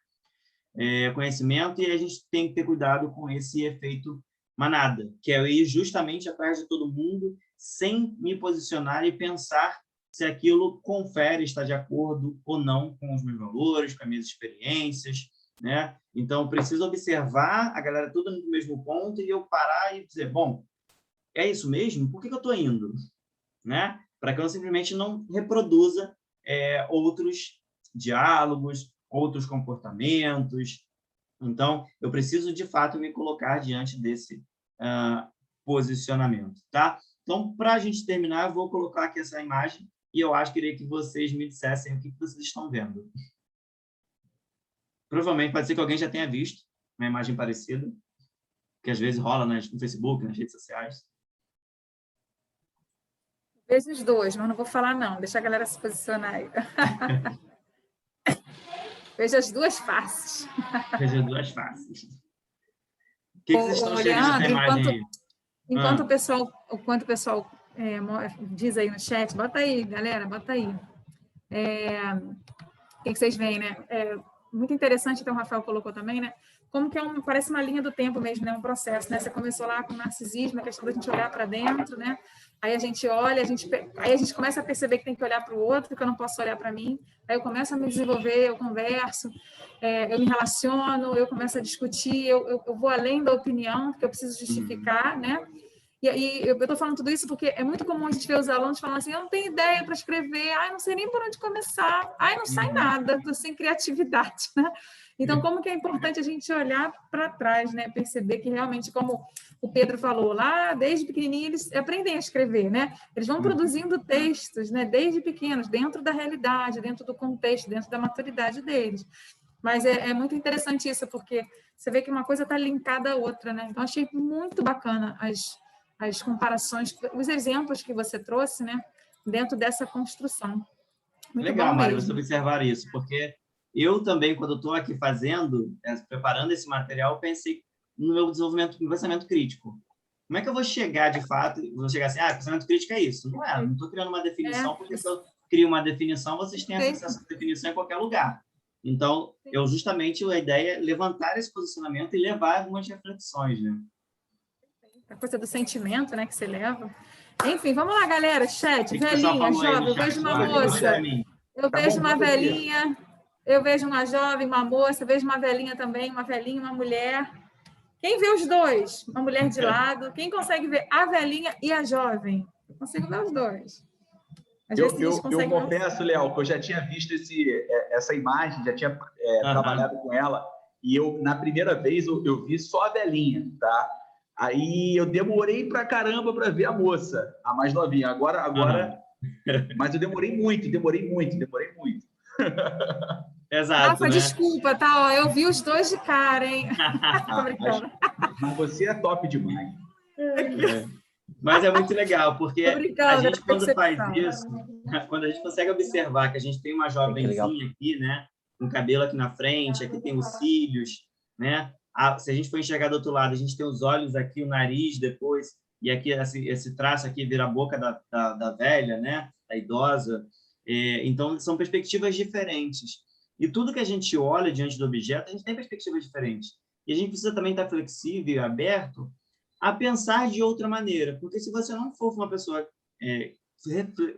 conhecimento, e a gente tem que ter cuidado com esse efeito manada, que é eu ir justamente atrás de todo mundo, sem me posicionar e pensar se aquilo confere, está de acordo ou não com os meus valores, com as minhas experiências, né? Então, eu preciso observar a galera tudo no mesmo ponto e eu parar e dizer, bom, é isso mesmo? Por que eu estou indo? Né? Para que eu simplesmente não reproduza outros diálogos, outros comportamentos. Então, eu preciso, de fato, me colocar diante desse posicionamento, tá? Então, para a gente terminar, eu vou colocar aqui essa imagem e eu queria que vocês me dissessem o que vocês estão vendo. Provavelmente, pode ser que alguém já tenha visto uma imagem parecida, que às vezes rola no Facebook, nas redes sociais. Vejo os dois, mas não vou falar não. Deixa a galera se posicionar aí. Vejo as duas faces. Vejo as duas faces. O que vocês estão Leandro, chegando nessa imagem aí? Enquanto o pessoal diz aí no chat, bota aí, galera, bota aí. O que vocês veem, né? Muito interessante, então o Rafael colocou também, né? Como que parece uma linha do tempo mesmo, né? Um processo, né? Você começou lá com o narcisismo, a questão da gente olhar para dentro, né? Aí a gente olha, aí a gente começa a perceber que tem que olhar para o outro, que eu não posso olhar para mim. Aí eu começo a me desenvolver, eu converso, eu me relaciono, eu começo a discutir, eu vou além da opinião, porque eu preciso justificar, né? E aí, eu estou falando tudo isso porque é muito comum a gente ver os alunos falando assim, eu não tenho ideia para escrever, não sei nem por onde começar, não sai nada, estou sem criatividade, né? Então, como que é importante a gente olhar para trás, né? Perceber que realmente, como o Pedro falou lá, desde pequenininho eles aprendem a escrever, né? Eles vão produzindo textos, né? Desde pequenos, dentro da realidade, dentro do contexto, dentro da maturidade deles. Mas é muito interessante isso, porque você vê que uma coisa está linkada à outra, né? Então, achei muito bacana as comparações, os exemplos que você trouxe, né, dentro dessa construção. Muito legal, bom Mário, mesmo. você observar isso, porque eu também, quando estou aqui preparando esse material, pensei no meu desenvolvimento, no pensamento crítico. Como é que eu vou chegar, de fato, vou chegar assim, pensamento crítico é isso? Não estou criando uma definição, porque se eu crio uma definição, vocês têm acesso a essa definição em qualquer lugar. Então, a ideia é levantar esse posicionamento e levar algumas reflexões, né? A coisa do sentimento, né, que você leva. Enfim, vamos lá, galera, chat, velhinha, jovem, eu vejo uma moça, eu vejo uma velhinha, eu vejo uma jovem, uma moça, vejo uma velhinha também, uma velhinha, uma mulher. Quem vê os dois? Uma mulher de lado. Quem consegue ver a velhinha e a jovem? Eu consigo ver os dois. Eu confesso, Léo, que eu já tinha visto essa imagem, já tinha trabalhado com ela, e eu, na primeira vez, eu vi só a velhinha, tá? Aí eu demorei pra caramba para ver a moça, a mais novinha. Agora, mas eu demorei muito. Exato, Rafa, né? Desculpa, tá? Ó, eu vi os dois de cara, hein? Mas você é top demais. Mas é muito legal, porque a gente, quando faz isso, quando a gente consegue observar que a gente tem uma jovenzinha aqui, né? Com cabelo aqui na frente, aqui tem os cílios, né? Se a gente for enxergar do outro lado, a gente tem os olhos aqui, o nariz depois, e aqui esse traço aqui vira a boca da velha, né? Da idosa. Então, são perspectivas diferentes. E tudo que a gente olha diante do objeto, a gente tem perspectivas diferentes. E a gente precisa também estar flexível e aberto a pensar de outra maneira. Porque se você não for uma pessoa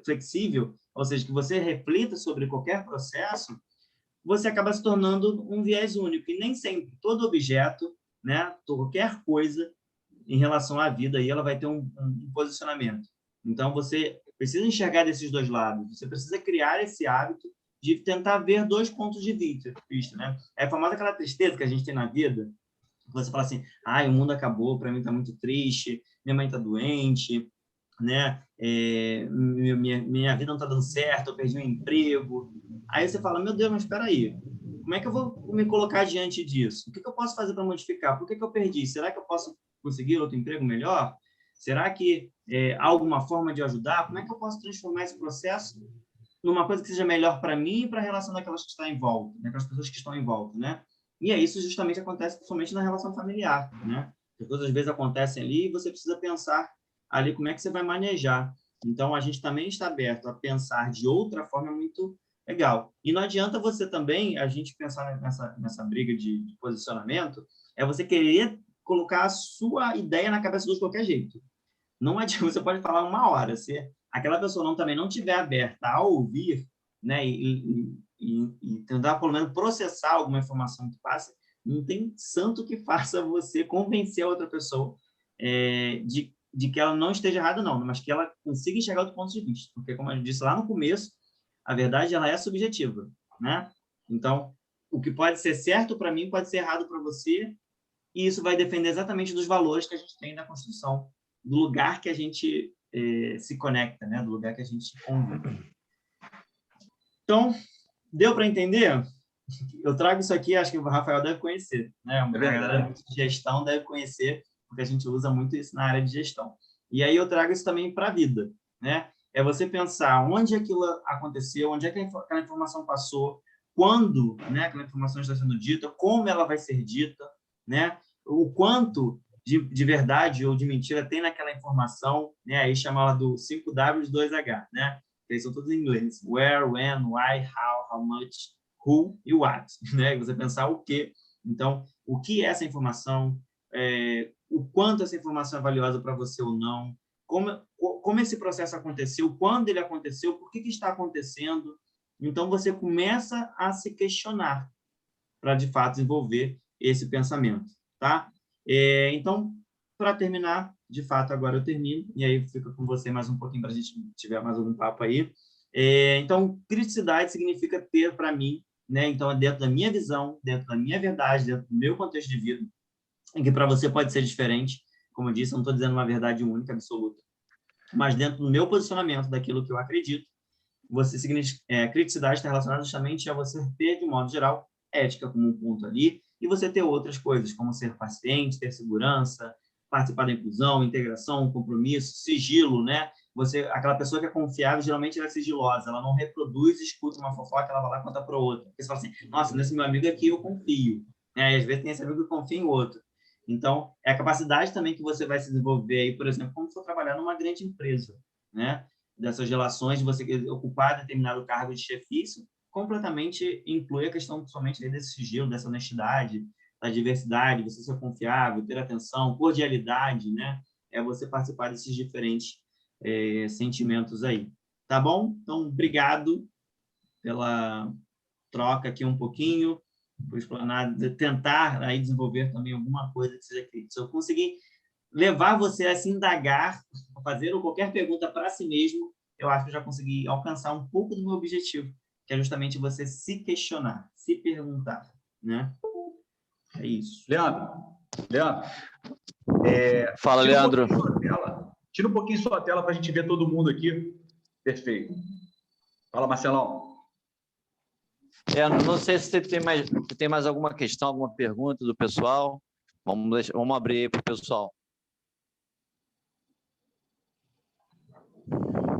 flexível, ou seja, que você reflita sobre qualquer processo, você acaba se tornando um viés único. E nem sempre todo objeto, né, qualquer coisa em relação à vida, aí ela vai ter um posicionamento. Então, você precisa enxergar desses dois lados. Você precisa criar esse hábito de tentar ver dois pontos de vista, né? É a famosa aquela tristeza que a gente tem na vida. Você fala assim, o mundo acabou, para mim está muito triste, minha mãe está doente, né? Minha vida não está dando certo, eu perdi um emprego. Aí você fala, meu Deus, mas espera aí, como é que eu vou me colocar diante disso? O que eu posso fazer para modificar? Por que eu perdi? Será que eu posso conseguir outro emprego melhor? Será que há alguma forma de ajudar? Como é que eu posso transformar esse processo numa coisa que seja melhor para mim e para a relação daquelas que estão em volta, né? Com as pessoas que estão em volta, né? E isso justamente acontece principalmente na relação familiar, né? As coisas às vezes acontecem ali e você precisa pensar ali como é que você vai manejar. Então, a gente também está aberto a pensar de outra forma, é muito legal. E não adianta você também, a gente pensar nessa briga de posicionamento, é você querer colocar a sua ideia na cabeça de qualquer jeito. Não adianta, você pode falar uma hora, se aquela pessoa também não estiver aberta a ouvir, né, e tentar, pelo menos, processar alguma informação que passe, não tem santo que faça você convencer a outra pessoa de que ela não esteja errada, não, mas que ela consiga enxergar outro ponto de vista. Porque, como eu disse lá no começo, a verdade ela é subjetiva, né? Então, o que pode ser certo para mim pode ser errado para você, e isso vai depender exatamente dos valores que a gente tem na construção, do lugar que a gente se conecta, né? Do lugar que a gente convive. Então, deu para entender? Eu trago isso aqui, acho que o Rafael deve conhecer, né? A galera de gestão deve conhecer, porque a gente usa muito isso na área de gestão. E aí eu trago isso também para a vida, né? É você pensar onde aquilo aconteceu, onde é que aquela informação passou, quando, né, aquela informação está sendo dita, como ela vai ser dita, né? O quanto de verdade ou de mentira tem naquela informação, né? Aí chama ela do 5W 2H, né? Eles são todos em inglês. Where, when, why, how much, who e what, né? Você pensar o quê. Então, o que é essa informação, o quanto essa informação é valiosa para você ou não, como esse processo aconteceu, quando ele aconteceu, por que está acontecendo. Então, você começa a se questionar para, de fato, desenvolver esse pensamento, tá? Então, para terminar, de fato, agora eu termino, e aí fica com você mais um pouquinho para a gente tiver mais algum papo aí. Então, criticidade significa ter, para mim, né? Então, é dentro da minha visão, dentro da minha verdade, dentro do meu contexto de vida, em que para você pode ser diferente, como eu disse, eu não estou dizendo uma verdade única, absoluta, mas dentro do meu posicionamento, daquilo que eu acredito, criticidade está relacionada justamente a você ter, de modo geral, ética como um ponto ali, e você ter outras coisas, como ser paciente, ter segurança, participar da inclusão, integração, compromisso, sigilo, né? Aquela pessoa que é confiável, geralmente ela é sigilosa, ela não reproduz, escuta uma fofoca, ela vai lá e conta para o outro. Porque você fala assim, nossa, nesse meu amigo aqui eu confio, né? E às vezes tem esse amigo que confia em outro. Então, é a capacidade também que você vai se desenvolver aí, por exemplo, como se for trabalhar numa grande empresa, né? Dessas relações de você ocupar determinado cargo de chefício, completamente inclui a questão somente desse sigilo, dessa honestidade, da diversidade, você ser confiável, ter atenção, cordialidade, né? É você participar desses diferentes sentimentos aí. Tá bom? Então, obrigado pela troca aqui um pouquinho, por explanar, tentar aí desenvolver também alguma coisa que seja crítica. Se eu conseguir levar você a se indagar, a fazer qualquer pergunta para si mesmo, eu acho que eu já consegui alcançar um pouco do meu objetivo, que é justamente você se questionar, se perguntar, né? É isso. Leandro, fala, Leandro. Tira um pouquinho sua tela para a gente ver todo mundo aqui. Perfeito. Fala, Marcelão. Não sei se tem mais alguma questão, alguma pergunta do pessoal. Vamos abrir aí para o pessoal.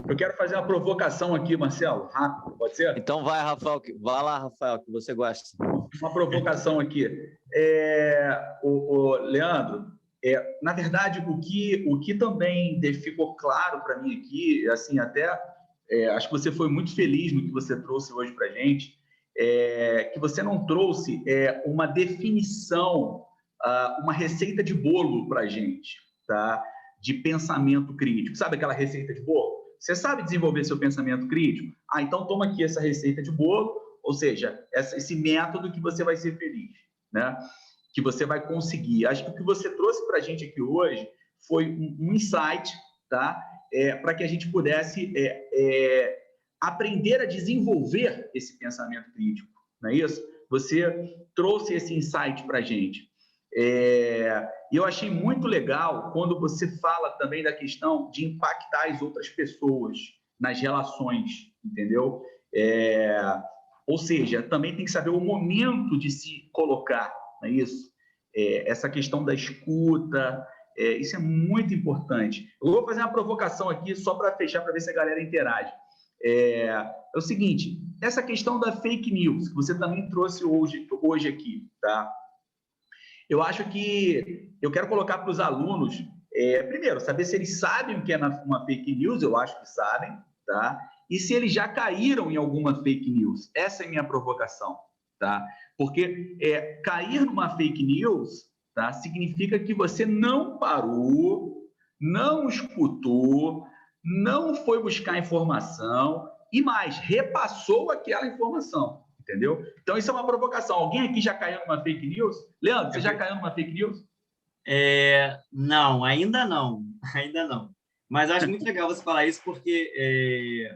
Eu quero fazer uma provocação aqui, Marcelo, rápido, pode ser? Então vai, Rafael, vai lá, Rafael, que você gosta. Uma provocação aqui. Leandro, na verdade, o que também ficou claro para mim aqui, assim, até acho que você foi muito feliz no que você trouxe hoje para a gente, que você não trouxe uma definição, uma receita de bolo para a gente, tá? De pensamento crítico. Sabe aquela receita de bolo? Você sabe desenvolver seu pensamento crítico? Ah, então toma aqui essa receita de bolo, ou seja, esse método que você vai ser feliz, né? Que você vai conseguir. Acho que o que você trouxe para a gente aqui hoje foi um insight, tá? Para que a gente pudesse aprender a desenvolver esse pensamento crítico, não é isso? Você trouxe esse insight para a gente. E eu achei muito legal quando você fala também da questão de impactar as outras pessoas nas relações, entendeu? Ou seja, também tem que saber o momento de se colocar, não é isso? Essa questão da escuta, isso é muito importante. Eu vou fazer uma provocação aqui só para fechar, para ver se a galera interage. É o seguinte, essa questão da fake news, que você também trouxe hoje aqui, tá? Eu acho que eu quero colocar para os alunos, primeiro, saber se eles sabem o que é uma fake news, eu acho que sabem, tá? E se eles já caíram em alguma fake news. Essa é a minha provocação, tá? Porque cair numa fake news, tá, significa que você não parou, não escutou, não foi buscar informação e mais, repassou aquela informação. Entendeu? Então, isso é uma provocação. Alguém aqui já caiu numa fake news? Leandro, você já caiu numa fake news? Não, ainda não. Ainda não. Mas eu acho muito legal você falar isso, porque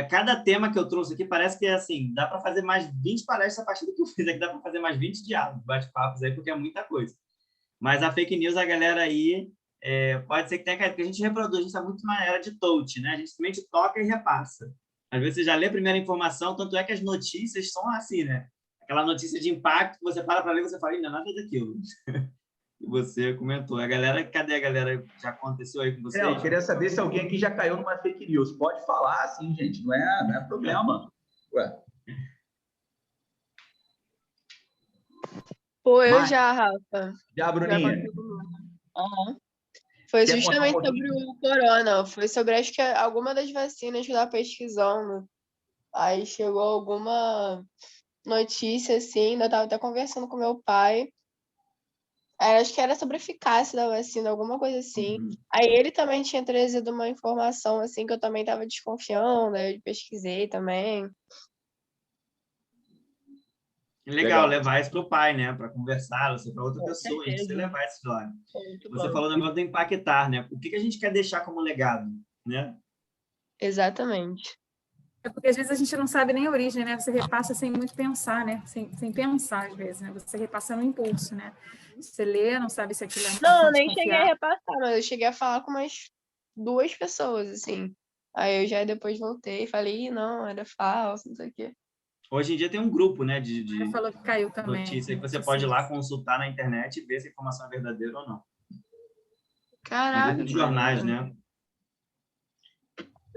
cada tema que eu trouxe aqui parece que assim, dá para fazer mais 20 palestras a partir do que eu fiz aqui, dá para fazer mais 20 diálogos, bate-papos aí, porque é muita coisa. Mas a fake news, a galera aí, pode ser que tenha caído, porque a gente reproduz, a gente está muito na era de touch, né? A gente simplesmente toca e repassa. Às vezes você já lê a primeira informação, tanto é que as notícias são assim, né? Aquela notícia de impacto, você para ler e você fala, não é nada daquilo. E você comentou. Cadê a galera? Já aconteceu aí com vocês? Eu queria saber se alguém aqui já caiu numa fake news. Pode falar, sim, gente. Não é problema. Ué. Pô, eu já, Rafa. Já, Bruninha. Uhum. Foi justamente sobre o corona. Foi sobre, acho que alguma das vacinas que eu estava pesquisando. Aí chegou alguma notícia, assim, ainda estava até conversando com meu pai. Acho que era sobre a eficácia da vacina, alguma coisa assim. Uhum. Aí ele também tinha trazido uma informação, assim, que eu também estava desconfiando, aí eu pesquisei também. Legal, levar isso para o pai, né? Para conversar, você para outra pessoa, a gente certeza. levar isso lá. Muito Você bom. falou o negócio do impactar, né? O que a gente quer deixar como legado, né? Exatamente. É porque às vezes a gente não sabe nem a origem, né? Você repassa sem muito pensar, né? Sem pensar, às vezes, né? Você repassa no impulso, né? Você lê, não sabe se aquilo é uma Não, eu fonte nem cheguei a confiável. repassar, mas eu cheguei a falar com umas 2 pessoas, assim. Aí eu já depois voltei e falei, não, era falso, não sei o quê. Hoje em dia tem um grupo, né, de Ele falou que caiu também. notícia que você pode ir lá consultar na internet e ver se a informação é verdadeira ou não. Caraca. Nos jornais, né?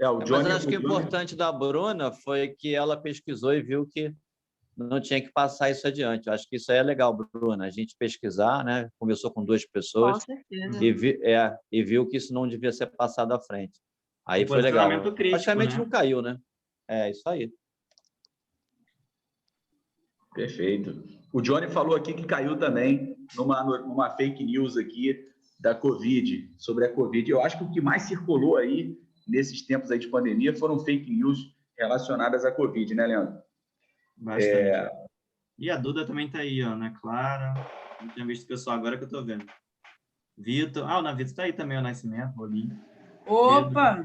Mas eu acho que o importante da Bruna foi que ela pesquisou e viu que não tinha que passar isso adiante. Eu acho que isso aí é legal, Bruna, a gente pesquisar, né? Conversou com 2 pessoas Com certeza. e viu que isso não devia ser passado à frente. Aí foi legal. Crítico, praticamente né? não caiu, né? Isso aí. Perfeito. O Johnny falou aqui que caiu também numa fake news aqui da Covid, sobre a Covid. Eu acho que o que mais circulou aí nesses tempos aí de pandemia foram fake news relacionadas à Covid, né, Leandro? Bastante. E a Duda também está aí, ó, Ana Clara. Não tinha visto o pessoal agora que eu estou vendo. Vitor. Ah, o Vitor está aí também, o Nascimento, o Olinho. Opa!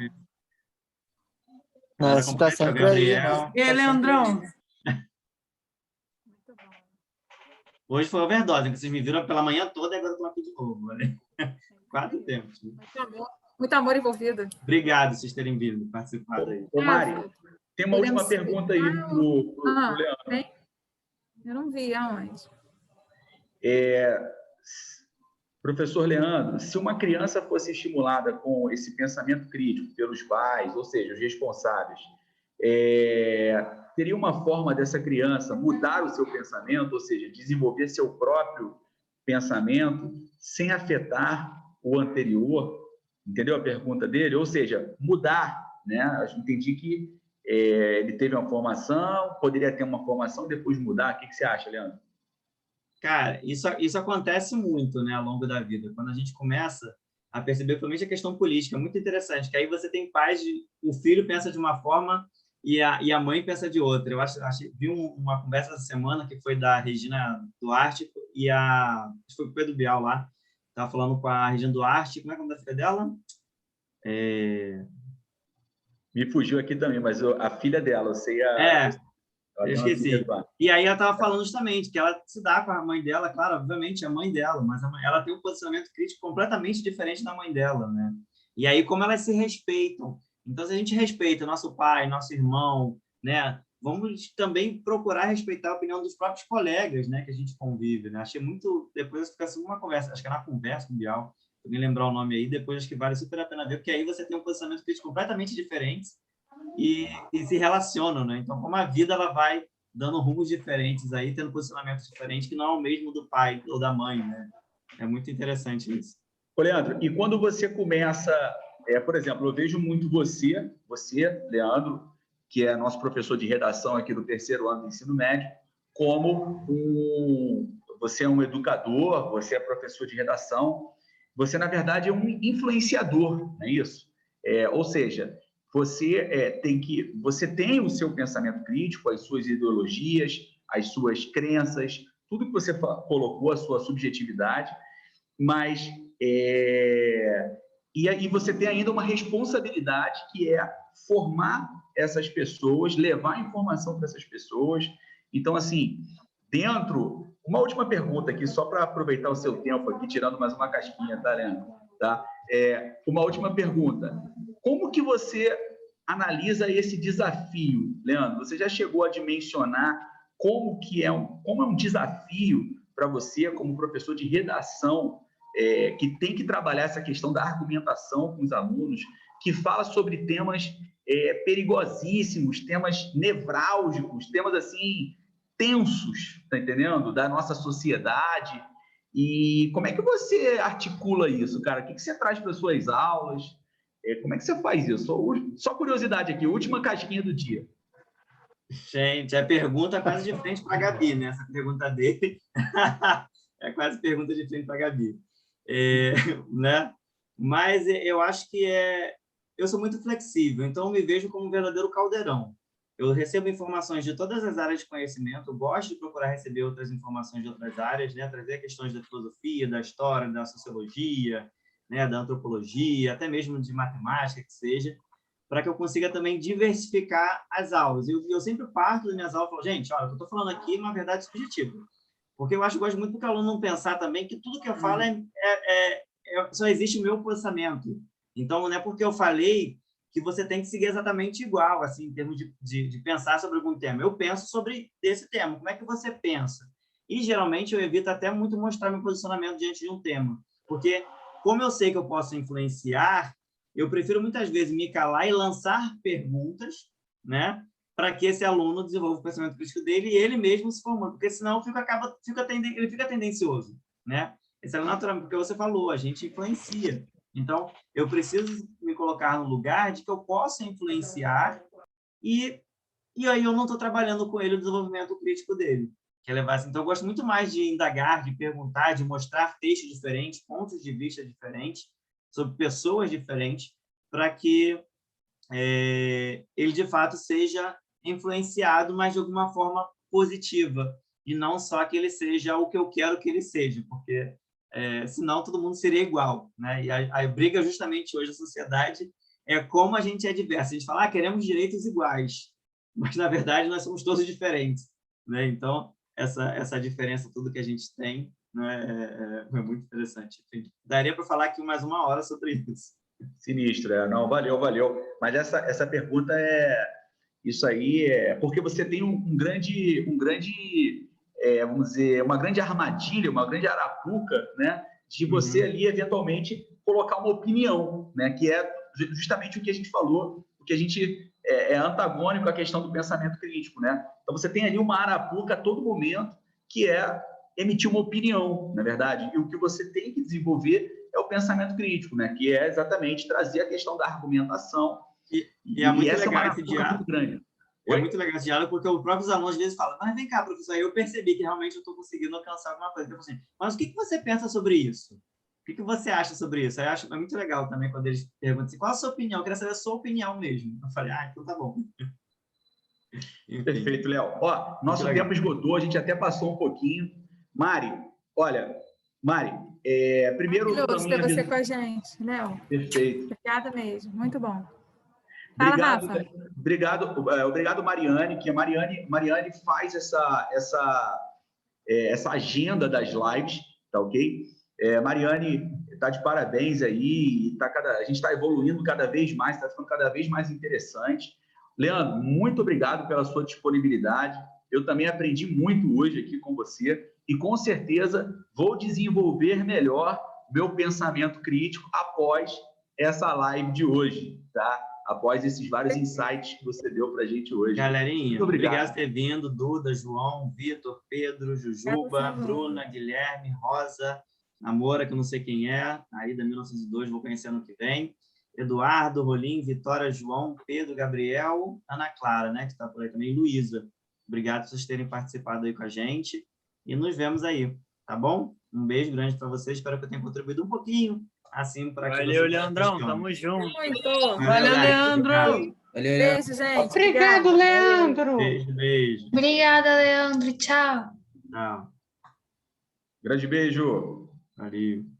Nossa, está sempre aí. E aí, Leandrão? Hoje foi overdose, vocês me viram pela manhã toda e agora estou aqui de novo. Olha. 4 tempos. Muito amor envolvido. Obrigado por vocês terem vindo, participado aí. Ô, Mari, tem uma última pergunta aí para o Leandro. Eu não vi aonde. Professor Leandro, se uma criança fosse estimulada com esse pensamento crítico pelos pais, ou seja, os responsáveis, teria uma forma dessa criança mudar o seu pensamento, ou seja, desenvolver seu próprio pensamento sem afetar o anterior? Entendeu a pergunta dele? Ou seja, mudar, né? Eu entendi que ele teve uma formação, poderia ter uma formação, depois mudar. O que você acha, Leandro? Cara, isso acontece muito, né, ao longo da vida. Quando a gente começa a perceber principalmente a questão política, muito interessante, que aí você tem pais, o filho pensa de uma forma e a mãe pensa de outra. Eu vi uma conversa essa semana que foi da Regina Duarte e acho que foi o Pedro Bial lá, estava falando com a Regina Duarte, como é que é o nome da filha dela? Me fugiu aqui também, mas a filha dela, eu sei eu esqueci. E aí ela estava falando justamente que ela se dá com a mãe dela, claro, obviamente é a mãe dela, mas ela tem um posicionamento crítico completamente diferente da mãe dela, né? E aí como elas se respeitam. Então, se a gente respeita nosso pai, nosso irmão, né? Vamos também procurar respeitar a opinião dos próprios colegas, né? Que a gente convive, né? Achei muito... Depois fica assim uma conversa, acho que é na conversa com o Bial, se alguém lembrar o nome aí, depois acho que vale super a pena ver, porque aí você tem um posicionamento crítico completamente diferente e se relacionam, né? Então, como a vida ela vai dando rumos diferentes aí, tendo posicionamentos diferentes que não é o mesmo do pai ou da mãe, né? É muito interessante isso. Ô, Leandro, e quando você começa, por exemplo, eu vejo muito você, Leandro, que é nosso professor de redação aqui do terceiro ano do ensino médio, como você é um educador, você é professor de redação, você, na verdade, é um influenciador, não é isso? Ou seja, você tem o seu pensamento crítico, as suas ideologias, as suas crenças, tudo que você colocou, a sua subjetividade, mas e aí você tem ainda uma responsabilidade que é formar essas pessoas, levar informação para essas pessoas. Então, assim, uma última pergunta aqui, só para aproveitar o seu tempo aqui, tirando mais uma casquinha, tá, Leandro? Tá? Uma última pergunta. Como que você analisa esse desafio, Leandro? Você já chegou a dimensionar como é um desafio para você, como professor de redação, que tem que trabalhar essa questão da argumentação com os alunos, que fala sobre temas perigosíssimos, temas nevrálgicos, temas assim tensos, tá entendendo? Da nossa sociedade. E como é que você articula isso, cara? O que você traz para suas aulas? Como é que você faz isso? Só curiosidade aqui, última casquinha do dia. Gente, a pergunta é quase de frente para a Gabi, né? Essa pergunta dele é quase pergunta de frente para a Gabi. Né? Mas eu acho que eu sou muito flexível, então eu me vejo como um verdadeiro caldeirão. Eu recebo informações de todas as áreas de conhecimento, gosto de procurar receber outras informações de outras áreas, né? Trazer questões da filosofia, da história, da sociologia, né? Da antropologia, até mesmo de matemática, que seja, para que eu consiga também diversificar as aulas. Eu sempre parto das minhas aulas e falo, gente, olha, eu estou falando aqui uma verdade subjetiva, porque eu gosto muito do aluno não pensar também que tudo que eu falo só existe o meu pensamento. Então, não é porque eu falei que você tem que seguir exatamente igual, assim, em termos de pensar sobre algum tema. Eu penso sobre esse tema. Como é que você pensa? E, geralmente, eu evito até muito mostrar meu posicionamento diante de um tema. Porque, como eu sei que eu posso influenciar, eu prefiro, muitas vezes, me calar e lançar perguntas, né? Para que esse aluno desenvolva o pensamento crítico dele e ele mesmo se formando. Porque, senão, ele fica tendencioso, né? Isso é natural, porque você falou, a gente influencia. Então, eu preciso me colocar no lugar de que eu possa influenciar e aí eu não estou trabalhando com ele o desenvolvimento crítico dele. Que é levar assim. Então, eu gosto muito mais de indagar, de perguntar, de mostrar textos diferentes, pontos de vista diferentes, sobre pessoas diferentes, para que ele, de fato, seja influenciado, mas de alguma forma positiva, e não só que ele seja o que eu quero que ele seja, porque... senão todo mundo seria igual, né? E a briga justamente hoje da sociedade é como a gente é diverso. A gente fala, queremos direitos iguais, mas na verdade nós somos todos diferentes, né? Então essa diferença tudo que a gente tem, né, é muito interessante. Enfim, daria para falar aqui mais uma hora sobre isso. Sinistro, não, valeu. Mas essa pergunta isso aí porque você tem um grande vamos dizer, uma grande armadilha, uma grande arapuca, né, de você ali, eventualmente, colocar uma opinião, né, que é justamente o que a gente falou, o que a gente é antagônico à questão do pensamento crítico, né? Então, você tem ali uma arapuca a todo momento, que é emitir uma opinião, na verdade, e o que você tem que desenvolver é o pensamento crítico, né, que é exatamente trazer a questão da argumentação, e é muito essa legal é uma arapuca muito grande. É muito legal esse diálogo, porque os próprios alunos às vezes falam, mas vem cá, professor, aí eu percebi que realmente eu estou conseguindo alcançar alguma coisa. Então, assim, mas o que você pensa sobre isso? que você acha sobre isso? Eu acho muito legal também quando eles perguntam assim, qual a sua opinião? Eu queria saber a sua opinião mesmo. Eu falei, então tá bom. Enfim. Perfeito, Léo. Ó, nosso tempo esgotou, a gente até passou um pouquinho. Mari, olha, Mari, primeiro... Maravilhoso ter você com a gente, Léo. Perfeito. Obrigada mesmo, muito bom. Fala, Rafa. Obrigado, Mariane, que a Mariane faz essa agenda das lives, tá ok? Mariane está de parabéns aí, a gente está evoluindo cada vez mais, está ficando cada vez mais interessante. Leandro, muito obrigado pela sua disponibilidade. Eu também aprendi muito hoje aqui com você e com certeza vou desenvolver melhor meu pensamento crítico após essa live de hoje, tá? Após esses vários insights que você deu para a gente hoje. Galerinha, obrigado por ter vindo. Duda, João, Vitor, Pedro, Jujuba, Bruna, Guilherme, Rosa, Namora, que eu não sei quem é, aí da 1902, vou conhecer ano que vem. Eduardo, Rolim, Vitória, João, Pedro, Gabriel, Ana Clara, né, que está por aí também, Luísa. Obrigado por vocês terem participado aí com a gente e nos vemos aí, tá bom? Um beijo grande para vocês, espero que eu tenha contribuído um pouquinho, assim, para que Valeu, Leandrão, tamo junto. Muito. Valeu, Leandro. Valeu, Beijo, gente. Obrigado, Leandro. Beijo. Obrigada, Leandro. Tchau. Tchau. Grande beijo. Valeu.